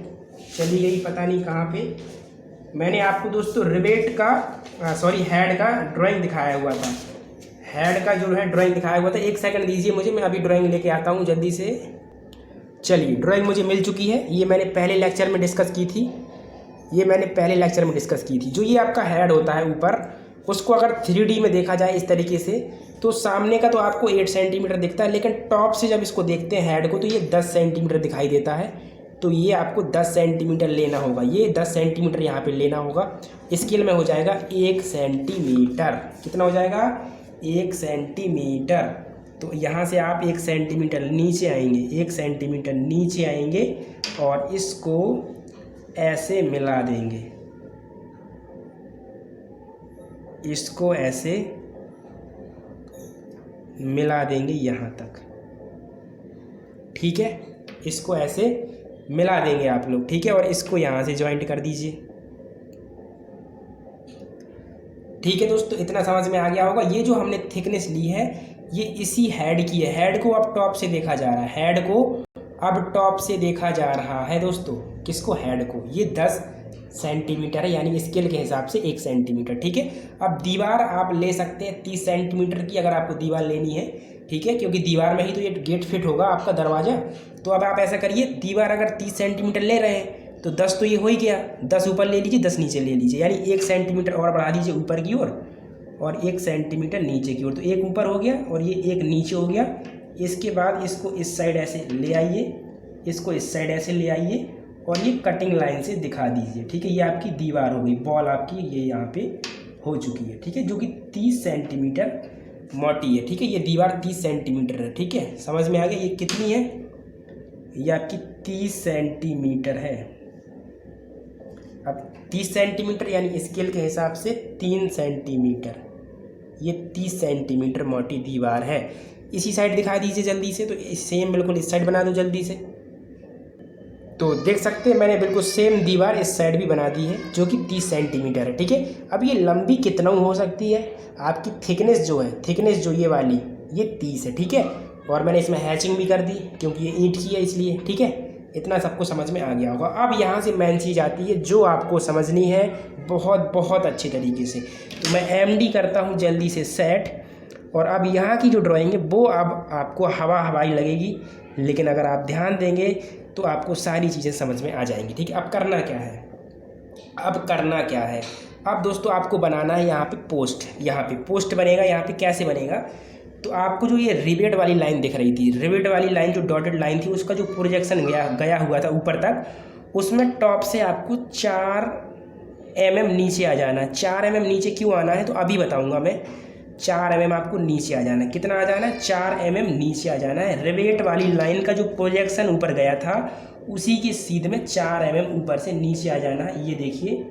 चली गई पता नहीं कहाँ पे। मैंने आपको दोस्तों रिवेट का हेड का ड्राइंग दिखाया हुआ था, हेड का जो है ड्राइंग दिखाया हुआ था। एक सेकंड दीजिए मुझे, मैं अभी ड्राइंग लेके आता हूँ जल्दी से। चलिए ड्राइंग मुझे मिल चुकी है, ये मैंने पहले लेक्चर में डिस्कस की थी, ये मैंने पहले लेक्चर में डिस्कस की थी। जो ये आपका हेड होता है ऊपर, उसको अगर 3D में देखा जाए इस तरीके से तो सामने का तो आपको 8 सेंटीमीटर दिखता है, लेकिन टॉप से जब इसको देखते हैं हेड को तो ये 10 सेंटीमीटर दिखाई देता है। तो ये आपको 10 सेंटीमीटर लेना होगा, ये 10 सेंटीमीटर यहाँ पे लेना होगा। स्केल में हो जाएगा 1 सेंटीमीटर, कितना हो जाएगा, 1 सेंटीमीटर। तो यहाँ से आप 1 सेंटीमीटर नीचे आएंगे, 1 सेंटीमीटर नीचे आएंगे और इसको ऐसे मिला देंगे, इसको ऐसे मिला देंगे यहाँ तक, ठीक है। इसको ऐसे मिला देंगे आप लोग, ठीक है। और इसको यहाँ से ज्वाइंट कर दीजिए, ठीक है दोस्तों। इतना समझ में आ गया होगा। ये जो हमने थिकनेस ली है ये इसी हेड की है, हेड को अब टॉप से देखा जा रहा है, हेड को अब टॉप से देखा जा रहा है दोस्तों। किसको, हेड को। ये 10 सेंटीमीटर है, यानी स्केल के हिसाब से 1 सेंटीमीटर, ठीक है। अब दीवार आप ले सकते हैं 30 सेंटीमीटर की, अगर आपको दीवार लेनी है, ठीक है, क्योंकि दीवार में ही तो ये गेट फिट होगा आपका दरवाज़ा। तो अब आप ऐसा करिए, दीवार अगर 30 सेंटीमीटर ले रहे हैं तो 10 तो ये हो ही गया, 10 ऊपर ले लीजिए, 10 नीचे ले लीजिए, यानी 1 सेंटीमीटर और बढ़ा दीजिए ऊपर की ओर और 1 सेंटीमीटर नीचे की ओर। तो 1 ऊपर हो गया और ये 1 नीचे हो गया। इसके बाद इसको इस साइड ऐसे ले आइए, इसको इस साइड ऐसे ले आइए और ये कटिंग लाइन से दिखा दीजिए, ठीक है। ये आपकी दीवार हो गई, वॉल आपकी ये यहाँ पे हो चुकी है, ठीक है, जो कि 30 सेंटीमीटर मोटी है, ठीक है। ये दीवार 30 सेंटीमीटर है, ठीक है। समझ में आ गया। ये कितनी है, ये आपकी 30 सेंटीमीटर है। अब 30 सेंटीमीटर यानी स्केल के हिसाब से 3 सेंटीमीटर, ये 30 सेंटीमीटर मोटी दीवार है। इसी साइड दिखा दीजिए जल्दी से, तो सेम बिल्कुल इस साइड बना दो जल्दी से। तो देख सकते हैं मैंने बिल्कुल सेम दीवार इस साइड भी बना दी है, जो कि 30 सेंटीमीटर है, ठीक है। अब ये लंबी कितना हो सकती है, आपकी थिकनेस जो है, थिकनेस जो ये वाली ये 30 है, ठीक है। और मैंने इसमें हैचिंग भी कर दी क्योंकि ये ईंट की है इसलिए, ठीक है। इतना सबको समझ में आ गया होगा। अब यहाँ से मेन चीज़ आती है जो आपको समझनी है बहुत बहुत अच्छे तरीके से। तो मैं MD करता हूँ जल्दी से सेट, और अब यहाँ की जो ड्राइंग है वो अब आपको हवाई लगेगी, लेकिन अगर आप ध्यान देंगे तो आपको सारी चीज़ें समझ में आ जाएंगी, ठीक है। अब करना क्या है, अब करना क्या है, अब दोस्तों आपको बनाना है यहाँ पे पोस्ट, यहाँ पे पोस्ट बनेगा। यहाँ पे कैसे बनेगा, तो आपको जो ये रिवेट वाली लाइन दिख रही थी, रिवेट वाली लाइन जो डॉटेड लाइन थी उसका जो प्रोजेक्शन गया हुआ था ऊपर तक, उसमें टॉप से आपको 4 mm नीचे आ जाना है। 4 mm नीचे क्यों आना है तो अभी बताऊँगा मैं। 4 mm आपको नीचे आ जाना है। कितना आ जाना है, 4 mm नीचे आ जाना है। रिवेट वाली लाइन का जो प्रोजेक्शन ऊपर गया था उसी की सीध में 4 mm ऊपर से नीचे आ जाना है। ये देखिए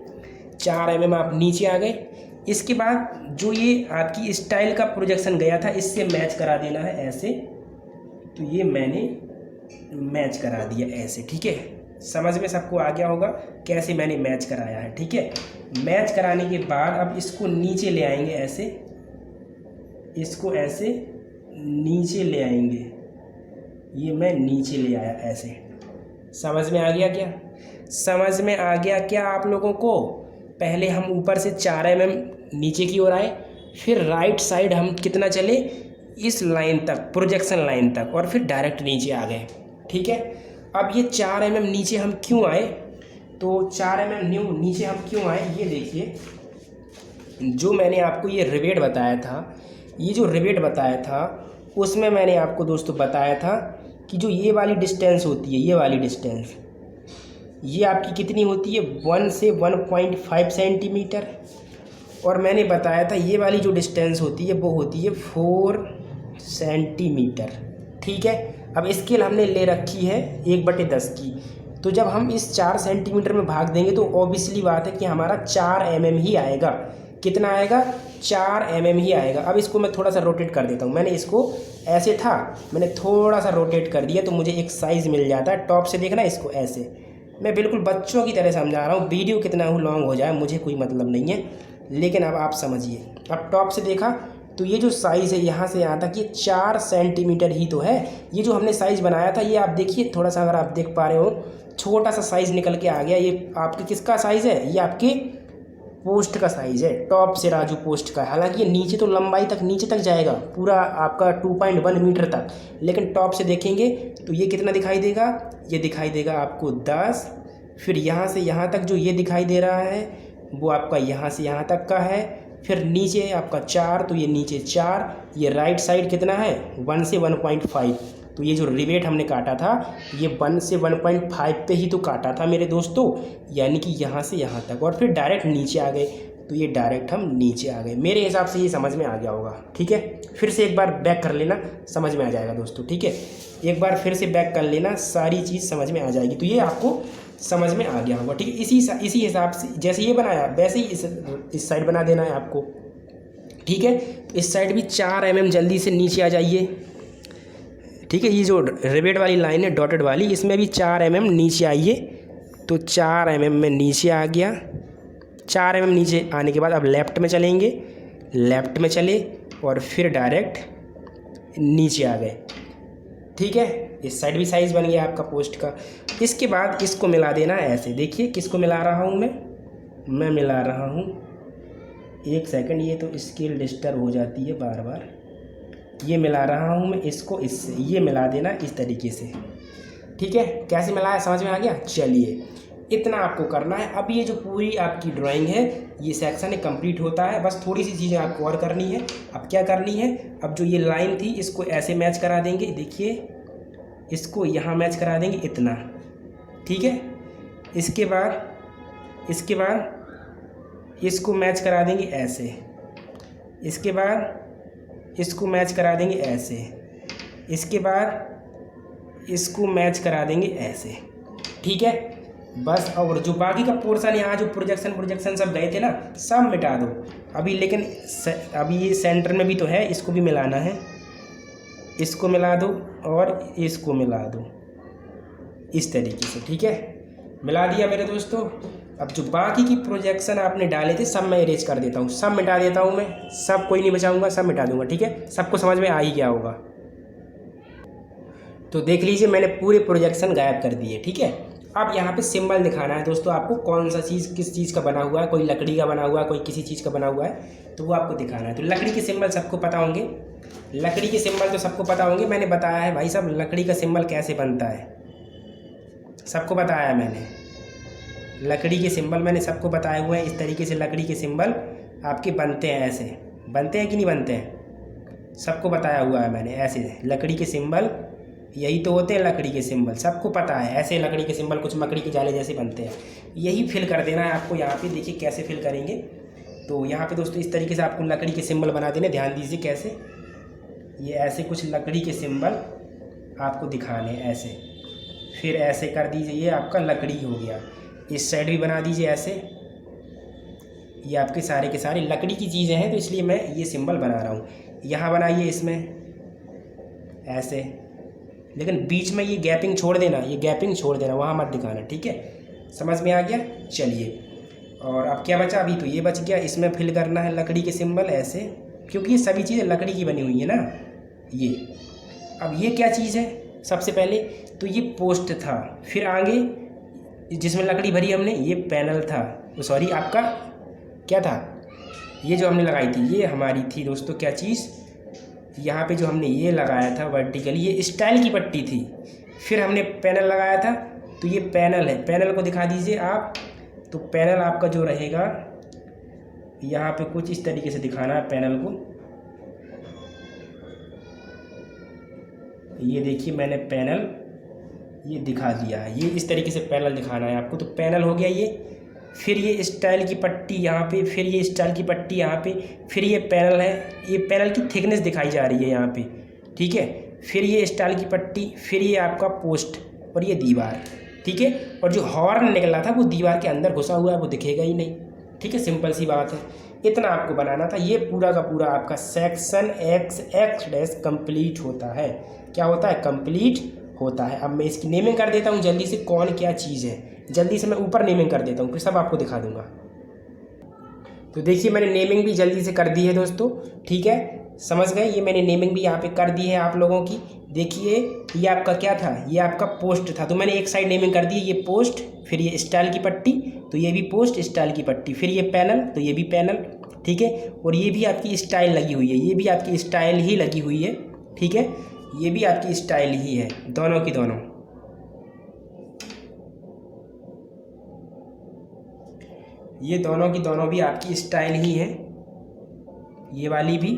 4 mm आप नीचे आ गए। इसके बाद जो ये आपकी स्टाइल का प्रोजेक्शन गया था इससे मैच करा देना है ऐसे। तो ये मैंने मैच करा दिया ऐसे, ठीक है। समझ में सबको आ गया होगा कैसे मैंने मैच कराया है, ठीक है। मैच कराने के बाद अब इसको नीचे ले आएंगे ऐसे, इसको ऐसे नीचे ले आएंगे। ये मैं नीचे ले आया ऐसे, समझ में आ गया क्या? समझ में आ गया क्या आप लोगों को? पहले हम ऊपर से 4 mm नीचे की ओर आए, फिर राइट साइड हम कितना चले, इस लाइन तक, प्रोजेक्शन लाइन तक, और फिर डायरेक्ट नीचे आ गए। ठीक है, अब ये 4 mm नीचे हम क्यों आए? तो 4 mm नीचे हम क्यों आए, ये देखिए, जो मैंने आपको ये रिवेट बताया था, ये जो रिवेट बताया था उसमें मैंने आपको दोस्तों बताया था कि जो ये वाली डिस्टेंस होती है, ये वाली डिस्टेंस, ये आपकी कितनी होती है, 1 से 1.5 सेंटीमीटर। और मैंने बताया था ये वाली जो डिस्टेंस होती है वो होती है 4 सेंटीमीटर। ठीक है, अब स्केल हमने ले रखी है 1/10 की, तो जब हम इस 4 सेंटीमीटर में भाग देंगे तो ऑब्वियसली बात है कि हमारा 4 mm ही आएगा। कितना आएगा? 4 mm ही आएगा। अब इसको मैं थोड़ा सा रोटेट कर देता हूँ। मैंने इसको ऐसे था, मैंने थोड़ा सा रोटेट कर दिया तो मुझे एक साइज़ मिल जाता है। टॉप से देखना इसको ऐसे, मैं बिल्कुल बच्चों की तरह समझा रहा हूँ। वीडियो कितना लॉन्ग हो जाए मुझे कोई मतलब नहीं है, लेकिन अब आप समझिए। अब टॉप से देखा तो ये जो साइज़ है यहाँ से यहाँ तक, ये 4 सेंटीमीटर ही तो है। ये जो हमने साइज़ बनाया था, ये आप देखिए थोड़ा सा, अगर आप देख पा रहे हो, छोटा सा साइज़ निकल के आ गया। ये आपके किसका साइज़ है? ये आपके पोस्ट का साइज़ है, टॉप से राजू पोस्ट का। हालांकि ये नीचे तो लंबाई तक नीचे तक जाएगा, पूरा आपका 2.1 मीटर तक, लेकिन टॉप से देखेंगे तो ये कितना दिखाई देगा? ये दिखाई देगा आपको 10। फिर यहाँ से यहाँ तक जो ये दिखाई दे रहा है वो आपका यहाँ से यहाँ तक का है। फिर नीचे आपका 4, तो ये नीचे 4। ये राइट साइड कितना है? 1 से 1.5। तो ये जो रिवेट हमने काटा था ये 1 से 1.5 पे ही तो काटा था मेरे दोस्तों, यानी कि यहाँ से यहाँ तक, और फिर डायरेक्ट नीचे आ गए। तो ये डायरेक्ट हम नीचे आ गए। मेरे हिसाब से ये समझ में आ गया होगा। ठीक है, फिर से एक बार बैक कर लेना, समझ में आ जाएगा दोस्तों। ठीक है, एक बार फिर से बैक कर लेना, सारी चीज़ समझ में आ जाएगी। तो ये आपको समझ में आ गया होगा। ठीक है, इसी हिसाब से जैसे ये बनाया वैसे ही इस साइड बना देना है आपको। ठीक है, इस साइड भी 4 mm जल्दी से नीचे आ जाइए। ठीक है, ये जो रिवेट वाली लाइन है डॉटेड वाली, इसमें भी 4 mm नीचे आइए। तो 4 mm में नीचे आ गया। 4 mm नीचे आने के बाद अब लेफ़्ट में चलेंगे, लेफ़्ट में चले और फिर डायरेक्ट नीचे आ गए। ठीक है, इस साइड भी साइज़ बन गया आपका पोस्ट का। इसके बाद इसको मिला देना है ऐसे। देखिए किसको मिला रहा हूँ मैं मिला रहा हूँ, एक सेकंड, ये तो स्केल डिस्टर्ब हो जाती है बार बार। ये मिला रहा हूँ मैं इसको इससे, ये मिला देना इस तरीके से। ठीक है, कैसे मिलाया समझ में आ गया? चलिए, इतना आपको करना है। अब ये जो पूरी आपकी ड्राइंग है, ये सेक्शन कंप्लीट होता है। बस थोड़ी सी चीज़ें आपको और करनी है। अब क्या करनी है? अब जो ये लाइन थी इसको ऐसे मैच करा देंगे। देखिए, इसको यहाँ मैच करा देंगे इतना। ठीक है, इसके बाद इसको मैच करा देंगे ऐसे। इसके बाद इसको मैच करा देंगे ऐसे। इसके बाद इसको मैच करा देंगे ऐसे। ठीक है, बस। और जो बाकी का पोर्शन यहाँ जो प्रोजेक्शन सब गए थे ना, सब मिटा दो अभी। लेकिन अभी ये सेंटर में भी तो है, इसको भी मिलाना है। इसको मिला दो और इसको मिला दो इस तरीके से। ठीक है, मिला दिया मेरे दोस्तों। अब जो बाकी की प्रोजेक्शन आपने डाले थे सब मैं इरेज कर देता हूँ, सब मिटा देता हूँ मैं, सब कोई नहीं बचाऊँगा, सब मिटा दूँगा। ठीक है, सबको समझ में आ ही गया होगा। तो देख लीजिए, मैंने पूरे प्रोजेक्शन गायब कर दिए। ठीक है, अब यहाँ पे सिंबल दिखाना है दोस्तों आपको, कौन सा चीज़ किस चीज़ का बना हुआ है। कोई लकड़ी का बना हुआ है, कोई किसी चीज़ का बना हुआ है, तो वो आपको दिखाना है। तो लकड़ी के सिंबल सबको पता होंगे, लकड़ी के सिंबल तो सबको पता होंगे। मैंने बताया है भाई साहब लकड़ी का सिंबल कैसे बनता है, सबको बताया है मैंने। लकड़ी के सिंबल मैंने सबको बताए हुए हैं। इस तरीके से लकड़ी के सिंबल आपके बनते हैं। ऐसे बनते हैं कि नहीं बनते हैं, सबको बताया हुआ है मैंने। ऐसे लकड़ी के सिंबल यही तो होते हैं, लकड़ी के सिंबल सबको पता है। ऐसे लकड़ी के सिंबल कुछ मकड़ी के जाले जैसे बनते हैं। यही फिल कर देना है आपको। यहाँ पे देखिए कैसे फिल करेंगे। तो यहाँ पे दोस्तों इस तरीके से आपको लकड़ी के सिंबल बना देने। ध्यान दीजिए कैसे, ये ऐसे कुछ लकड़ी के सिंबल आपको दिखाने ऐसे। फिर ऐसे कर दीजिए, ये आपका लकड़ी हो गया। इस साइड भी बना दीजिए ऐसे। ये आपके सारे के सारे लकड़ी की चीज़ें हैं, तो इसलिए मैं ये सिंबल बना रहा हूँ। यहाँ बनाइए इसमें ऐसे, लेकिन बीच में ये गैपिंग छोड़ देना, ये गैपिंग छोड़ देना, वहाँ मत दिखाना। ठीक है, समझ में आ गया? चलिए, और अब क्या बचा? अभी तो ये बच गया, इसमें फिल करना है लकड़ी के सिंबल ऐसे, क्योंकि ये सभी चीज़ें लकड़ी की बनी हुई है ना ये। अब ये क्या चीज़ है? सबसे पहले तो ये पोस्ट था, फिर आगे जिसमें लकड़ी भरी हमने ये पैनल था, सॉरी आपका क्या था, ये जो हमने लगाई थी ये हमारी थी दोस्तों क्या चीज़, यहाँ पे जो हमने ये लगाया था वर्टिकली ये स्टाइल की पट्टी थी। फिर हमने पैनल लगाया था, तो ये पैनल है, पैनल को दिखा दीजिए आप। तो पैनल आपका जो रहेगा यहाँ पे कुछ इस तरीके से दिखाना है पैनल को। ये देखिए मैंने पैनल ये दिखा दिया है, ये इस तरीके से पैनल दिखाना है आपको। तो पैनल हो गया ये, फिर ये स्टाइल की पट्टी यहाँ पे, फिर ये स्टाइल की पट्टी यहाँ पे, फिर ये पैनल है, ये पैनल की थिकनेस दिखाई जा रही है यहाँ पे, ठीक है। फिर ये स्टाइल की पट्टी, फिर ये आपका पोस्ट और ये दीवार, ठीक है। और जो हॉर्न निकला था वो दीवार के अंदर घुसा हुआ है, वो दिखेगा ही नहीं, ठीक है। सिंपल सी बात है, इतना आपको बनाना था। ये पूरा का पूरा आपका सेक्शन X कंप्लीट होता है। क्या होता है? कंप्लीट होता है। अब मैं इसकी नेमिंग कर देता हूँ जल्दी से, कौन क्या चीज़ है जल्दी से मैं ऊपर नेमिंग कर देता हूँ, फिर सब आपको दिखा दूंगा। तो देखिए मैंने नेमिंग भी जल्दी से कर दी है दोस्तों, ठीक है, समझ गए। ये मैंने नेमिंग भी यहाँ पे कर दी है आप लोगों की। देखिए ये आपका क्या था, ये आपका पोस्ट था, तो मैंने एक साइड नेमिंग कर दी, ये पोस्ट, फिर ये स्टाइल की पट्टी, तो ये भी पोस्ट स्टाइल की पट्टी, फिर ये पैनल, तो ये भी पैनल, ठीक है। और ये भी आपकी स्टाइल लगी हुई है, ये भी आपकी स्टाइल ही लगी हुई है, ठीक है। ये भी आपकी स्टाइल ही है, दोनों की दोनों। ये दोनों की दोनों भी आपकी स्टाइल ही है, ये वाली भी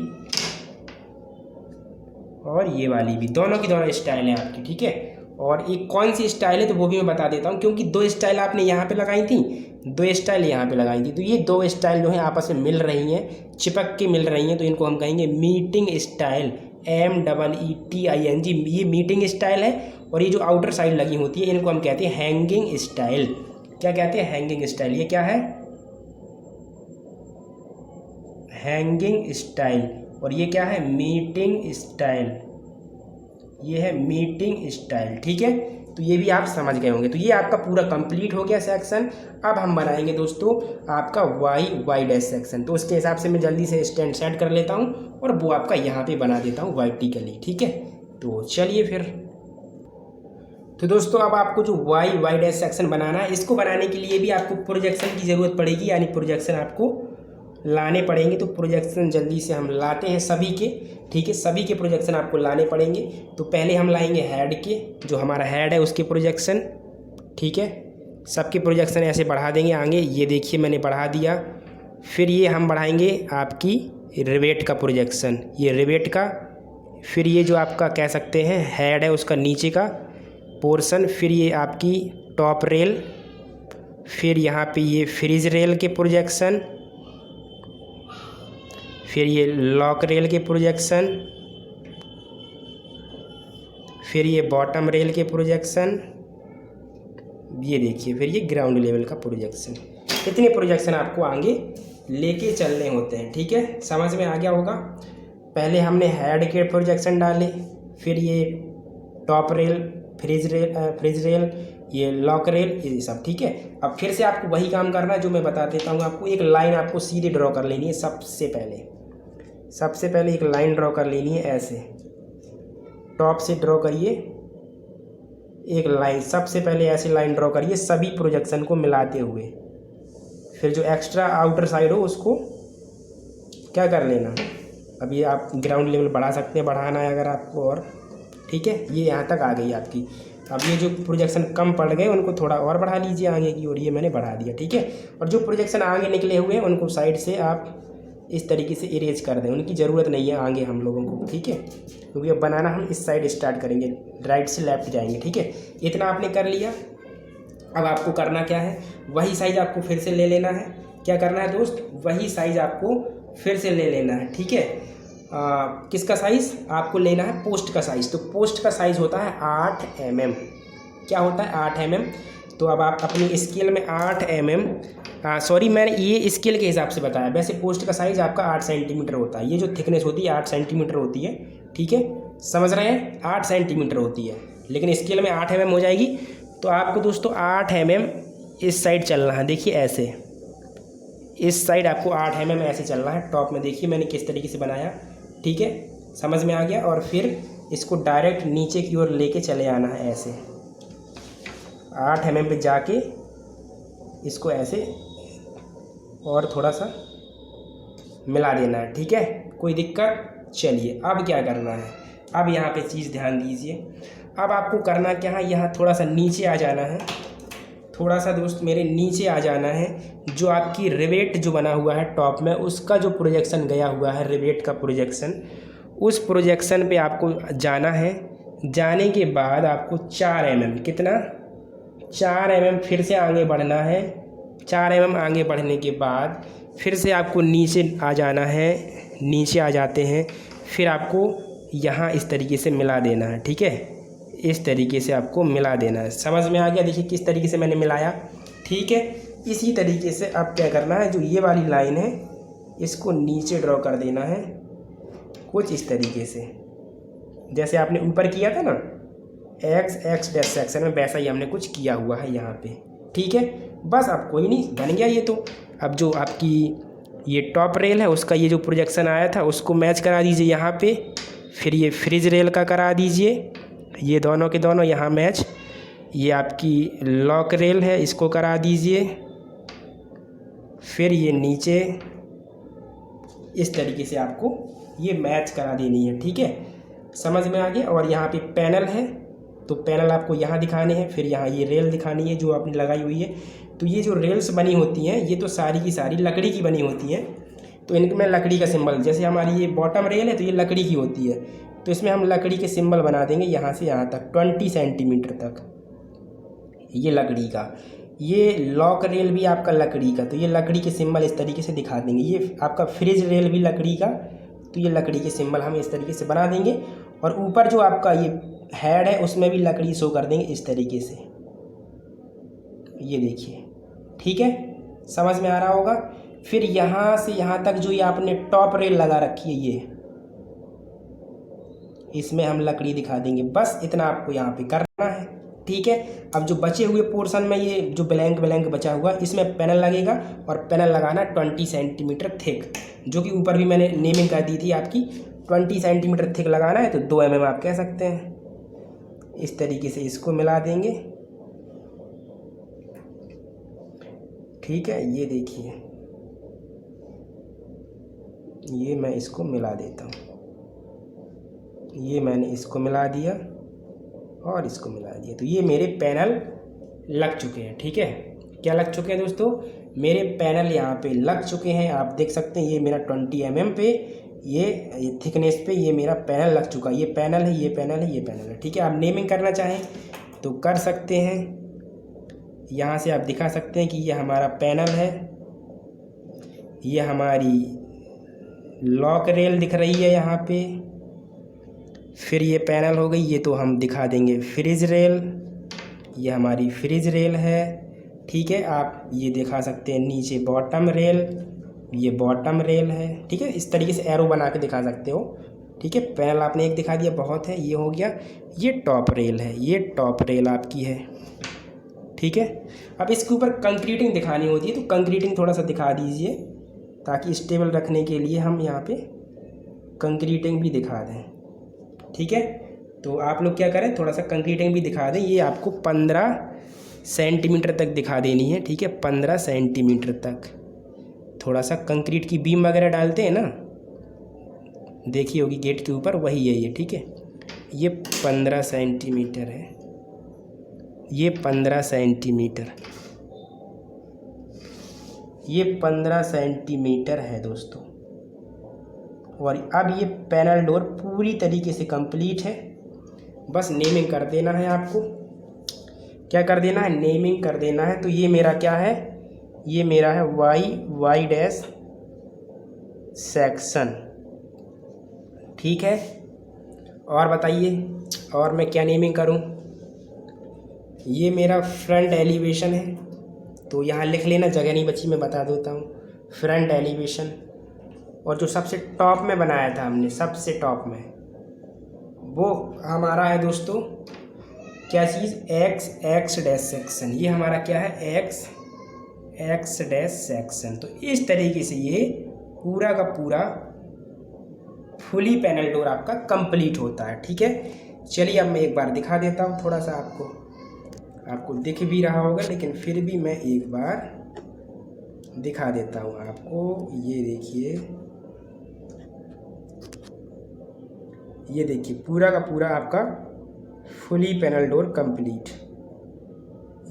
और ये वाली भी, दोनों की दोनों स्टाइल है आपकी, ठीक है। और एक कौन सी स्टाइल है तो वो भी मैं बता देता हूँ, क्योंकि दो स्टाइल आपने यहाँ पे लगाई थी, दो स्टाइल यहाँ पे लगाई थी, तो ये दो स्टाइल जो है आपस में मिल रही हैं, चिपक के मिल रही हैं, तो इनको हम कहेंगे मीटिंग स्टाइल, MEETING, ये मीटिंग स्टाइल है। और ये जो आउटर साइड लगी होती है इनको हम कहते हैं हैंगिंग स्टाइल। क्या कहते हैं? Hanging style. ये क्या है? Hanging style. और ये क्या है? Meeting style. ये है मीटिंग स्टाइल, ठीक है। तो ये भी आप समझ गए होंगे। तो ये आपका पूरा कंप्लीट हो गया सेक्शन। अब हम बनाएंगे दोस्तों आपका वाई डैश सेक्शन। तो उसके हिसाब से मैं जल्दी से स्टैंड सेट कर लेता हूँ और वो आपका यहाँ पे बना देता हूँ वर्टिकली, ठीक है। तो चलिए फिर। तो दोस्तों अब आपको जो वाई डैश सेक्शन बनाना है, इसको बनाने के लिए भी आपको प्रोजेक्शन की ज़रूरत पड़ेगी, यानी प्रोजेक्शन आपको लाने पड़ेंगे। तो प्रोजेक्शन जल्दी से हम लाते हैं सभी के, ठीक है, सभी के प्रोजेक्शन आपको लाने पड़ेंगे। तो पहले हम लाएंगे हेड के, जो हमारा हेड है उसके प्रोजेक्शन, ठीक है। सबके प्रोजेक्शन ऐसे बढ़ा देंगे आगे, ये देखिए मैंने बढ़ा दिया। फिर ये हम बढ़ाएंगे आपकी रिवेट का प्रोजेक्शन, ये रिवेट का। फिर ये जो आपका कह सकते हैं हेड है उसका नीचे का पोर्शन, फिर ये आपकी टॉप रेल, फिर यहाँ पे ये फ्रिज रेल के प्रोजेक्शन, फिर ये लॉक रेल के प्रोजेक्शन, फिर ये बॉटम रेल के प्रोजेक्शन, ये देखिए, फिर ये ग्राउंड लेवल का प्रोजेक्शन। इतने प्रोजेक्शन आपको आगे लेके चलने होते हैं, ठीक है, समझ में आ गया होगा। पहले हमने हेड के प्रोजेक्शन डाले, फिर ये टॉप रेल, फ्रिज रेल, ये लॉक रेल, ये सब, ठीक है। अब फिर से आपको वही काम करना है जो मैं बता देता हूँ आपको। एक लाइन आपको सीधे ड्रॉ कर लेनी है। सबसे पहले एक लाइन ड्रॉ कर लेनी है, ऐसे टॉप से ड्रॉ करिए एक लाइन, सबसे पहले ऐसे लाइन ड्रॉ करिए सभी प्रोजेक्शन को मिलाते हुए। फिर जो एक्स्ट्रा आउटर साइड हो उसको क्या कर लेना, अभी आप ग्राउंड लेवल बढ़ा सकते हैं, बढ़ाना है अगर आपको, और ठीक है, ये यहाँ तक आ गई आपकी। अब ये जो प्रोजेक्शन कम पड़ गए उनको थोड़ा और बढ़ा लीजिए आगे की, और ये मैंने बढ़ा दिया, ठीक है। और जो प्रोजेक्शन आगे निकले हुए हैं उनको साइड से आप इस तरीके से इरेज कर दें, उनकी ज़रूरत नहीं है आगे हम लोगों को, ठीक है। क्योंकि अब बनाना हम इस साइड स्टार्ट करेंगे, राइट से लेफ्ट जाएंगे, ठीक है। इतना आपने कर लिया। अब आपको करना क्या है, वही साइज़ आपको फिर से ले लेना है। क्या करना है दोस्त, वही साइज़ आपको फिर से ले लेना है, ठीक है। किसका साइज़ आपको लेना है? पोस्ट का साइज़। तो पोस्ट का साइज़ होता है 8 mm। क्या होता है? 8 mm। तो अब आप अपनी स्केल में 8 mm, सॉरी मैंने ये स्केल के हिसाब से बताया, वैसे पोस्ट का साइज़ आपका 8 सेंटीमीटर होता है। ये जो थिकनेस होती है 8 सेंटीमीटर होती है, ठीक है, समझ रहे हैं, 8 सेंटीमीटर होती है, लेकिन स्केल में 8 mm हो जाएगी। तो आपको दोस्तों 8 mm इस साइड चलना है, देखिए ऐसे, इस साइड आपको 8 mm ऐसे चलना है। टॉप में देखिए मैंने किस तरीके से बनाया, ठीक है, समझ में आ गया। और फिर इसको डायरेक्ट नीचे की ओर लेके चले आना है ऐसे 8 mm पे जाके इसको ऐसे और थोड़ा सा मिला देना है। ठीक है, कोई दिक्कत? चलिए अब क्या करना है, अब यहाँ पे चीज़ ध्यान दीजिए। अब आपको करना क्या है, यहाँ थोड़ा सा नीचे आ जाना है, थोड़ा सा दोस्त मेरे नीचे आ जाना है। जो आपकी रिवेट जो बना हुआ है टॉप में, उसका जो प्रोजेक्शन गया हुआ है, रिवेट का प्रोजेक्शन, उस प्रोजेक्शन पे आपको जाना है। जाने के बाद आपको 4 mm, कितना, 4 mm फिर से आगे बढ़ना है। 4 mm आगे बढ़ने के बाद फिर से आपको नीचे आ जाना है, नीचे आ जाते हैं। फिर आपको यहाँ इस तरीके से मिला देना है। ठीक है, इस तरीके से आपको मिला देना है। समझ में आ गया? देखिए किस तरीके से मैंने मिलाया। ठीक है, इसी तरीके से अब क्या करना है, जो ये वाली लाइन है इसको नीचे ड्रॉ कर देना है कुछ इस तरीके से, जैसे आपने ऊपर किया था ना x डैश सेक्शन में, वैसा ही हमने कुछ किया हुआ है यहाँ पे। ठीक है, बस अब कोई नहीं, बन गया ये तो। अब जो आपकी ये टॉप रेल है उसका ये जो प्रोजेक्शन आया था उसको मैच करा दीजिए यहाँ पे। फिर ये फ्रिज रेल का करा दीजिए, ये दोनों के दोनों यहाँ मैच। ये आपकी लॉक रेल है, इसको करा दीजिए। फिर ये नीचे इस तरीके से आपको ये मैच करा देनी है। ठीक है, समझ में आ गया? और यहाँ पे पैनल है तो पैनल आपको यहाँ दिखाने हैं। फिर यहाँ ये रेल दिखानी है जो आपने लगाई हुई है। तो ये जो रेल्स बनी होती हैं ये तो सारी की सारी लकड़ी की बनी होती हैं। तो इनमें लकड़ी का सिंबल, जैसे हमारी ये बॉटम रेल है तो ये लकड़ी की होती है, तो इसमें हम लकड़ी के सिंबल बना देंगे यहाँ से यहाँ तक 20 सेंटीमीटर तक, ये लकड़ी का। ये लॉक रेल भी आपका लकड़ी का, तो ये लकड़ी के सिंबल इस तरीके से दिखा देंगे। ये आपका फ्रिज रेल भी लकड़ी का, तो ये लकड़ी के सिंबल हम इस तरीके से बना देंगे। और ऊपर जो आपका ये हेड है उसमें भी लकड़ी शो कर देंगे इस तरीके से, ये देखिए। ठीक है, समझ में आ रहा होगा? फिर यहाँ से यहाँ तक जो ये आपने टॉप रेल लगा रखी है ये, इसमें हम लकड़ी दिखा देंगे। बस इतना आपको यहाँ पे करना है। ठीक है, अब जो बचे हुए पोर्शन में ये जो ब्लैंक बचा हुआ इसमें पैनल लगेगा, और पैनल लगाना 20 सेंटीमीटर थिक, जो कि ऊपर भी मैंने नेमिंग कर दी थी आपकी। 20 सेंटीमीटर थिक लगाना है तो 2 mm आप कह सकते हैं। इस तरीके से इसको मिला देंगे। ठीक है, ये देखिए, ये मैं इसको मिला देता हूँ। ये मैंने इसको मिला दिया और इसको मिला दिया, तो ये मेरे पैनल लग चुके हैं। ठीक है, क्या लग चुके हैं दोस्तों? मेरे पैनल यहाँ पे लग चुके हैं। आप देख सकते हैं ये मेरा 20 mm पे ये थिकनेस पे ये मेरा पैनल लग चुका है। ये पैनल है, ये पैनल है, ये पैनल है। ठीक है, आप नेमिंग करना चाहें तो कर सकते हैं। यहाँ से आप दिखा सकते हैं कि ये हमारा पैनल है, ये हमारी लॉक रेल दिख रही है यहाँ पे। फिर ये पैनल हो गई, ये तो हम दिखा देंगे फ्रिज रेल, ये हमारी फ्रिज रेल है। ठीक है, आप ये दिखा सकते हैं नीचे बॉटम रेल, ये बॉटम रेल है। ठीक है, इस तरीके से एरो बना के दिखा सकते हो। ठीक है, पैनल आपने एक दिखा दिया, बहुत है। ये हो गया, ये टॉप रेल है, ये टॉप रेल आपकी है। ठीक है, अब इसके ऊपर कंक्रीटिंग दिखानी होती है, तो कंक्रीटिंग थोड़ा सा दिखा दीजिए ताकि स्टेबल रखने के लिए हम यहाँ पे कंक्रीटिंग भी दिखा दें। ठीक है, तो आप लोग क्या करें, थोड़ा सा कंक्रीटिंग भी दिखा दें। ये आपको 15 सेंटीमीटर तक दिखा देनी है। ठीक है, 15 सेंटीमीटर तक थोड़ा सा कंक्रीट की बीम वगैरह डालते हैं ना, देखी होगी गेट के ऊपर, वही है ये। ठीक है, ये 15 सेंटीमीटर है, ये 15 सेंटीमीटर, ये 15 सेंटीमीटर है दोस्तों। और अब ये पैनल डोर पूरी तरीके से कंप्लीट है। बस नेमिंग कर देना है आपको। क्या कर देना है? नेमिंग कर देना है। तो ये मेरा क्या है, ये मेरा है वाई डैश सेक्शन। ठीक है, और बताइए और मैं क्या नेमिंग करूं? ये मेरा फ्रंट एलिवेशन है, तो यहाँ लिख लेना, जगह नहीं बची, मैं बता देता हूँ। फ्रंट एलिवेशन, और जो सबसे टॉप में बनाया था हमने, सबसे टॉप में, वो हमारा है दोस्तों क्या चीज़, एक्स डैश सेक्शन। ये हमारा क्या है, एक्स डैश सेक्शन। तो इस तरीके से ये पूरा का पूरा फुली पैनल डोर आपका कंप्लीट होता है। ठीक है, चलिए अब मैं एक बार दिखा देता हूँ, थोड़ा सा आपको दिख भी रहा होगा, लेकिन फिर भी मैं एक बार दिखा देता हूँ आपको। ये देखिए पूरा का पूरा आपका फुली पैनल डोर कंप्लीट।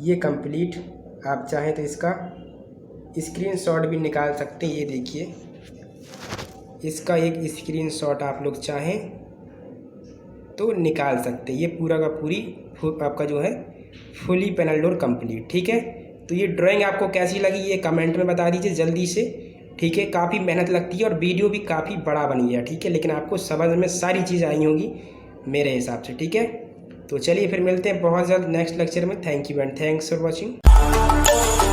ये कंप्लीट, आप चाहें तो इसका स्क्रीनशॉट भी निकाल सकते हैं। ये देखिए, इसका एक स्क्रीनशॉट आप लोग चाहें तो निकाल सकते हैं। ये पूरा का पूरी आपका जो है फुली पैनल डोर कंप्लीट। ठीक है, तो ये ड्राइंग आपको कैसी लगी ये कमेंट में बता दीजिए जल्दी से। ठीक है, काफ़ी मेहनत लगती है और वीडियो भी काफ़ी बड़ा बन गया। ठीक है, लेकिन आपको समझ में सारी चीज़ आई होगी मेरे हिसाब से। ठीक है, तो चलिए फिर मिलते हैं बहुत जल्द नेक्स्ट लेक्चर में। Thank you and thanks for watching.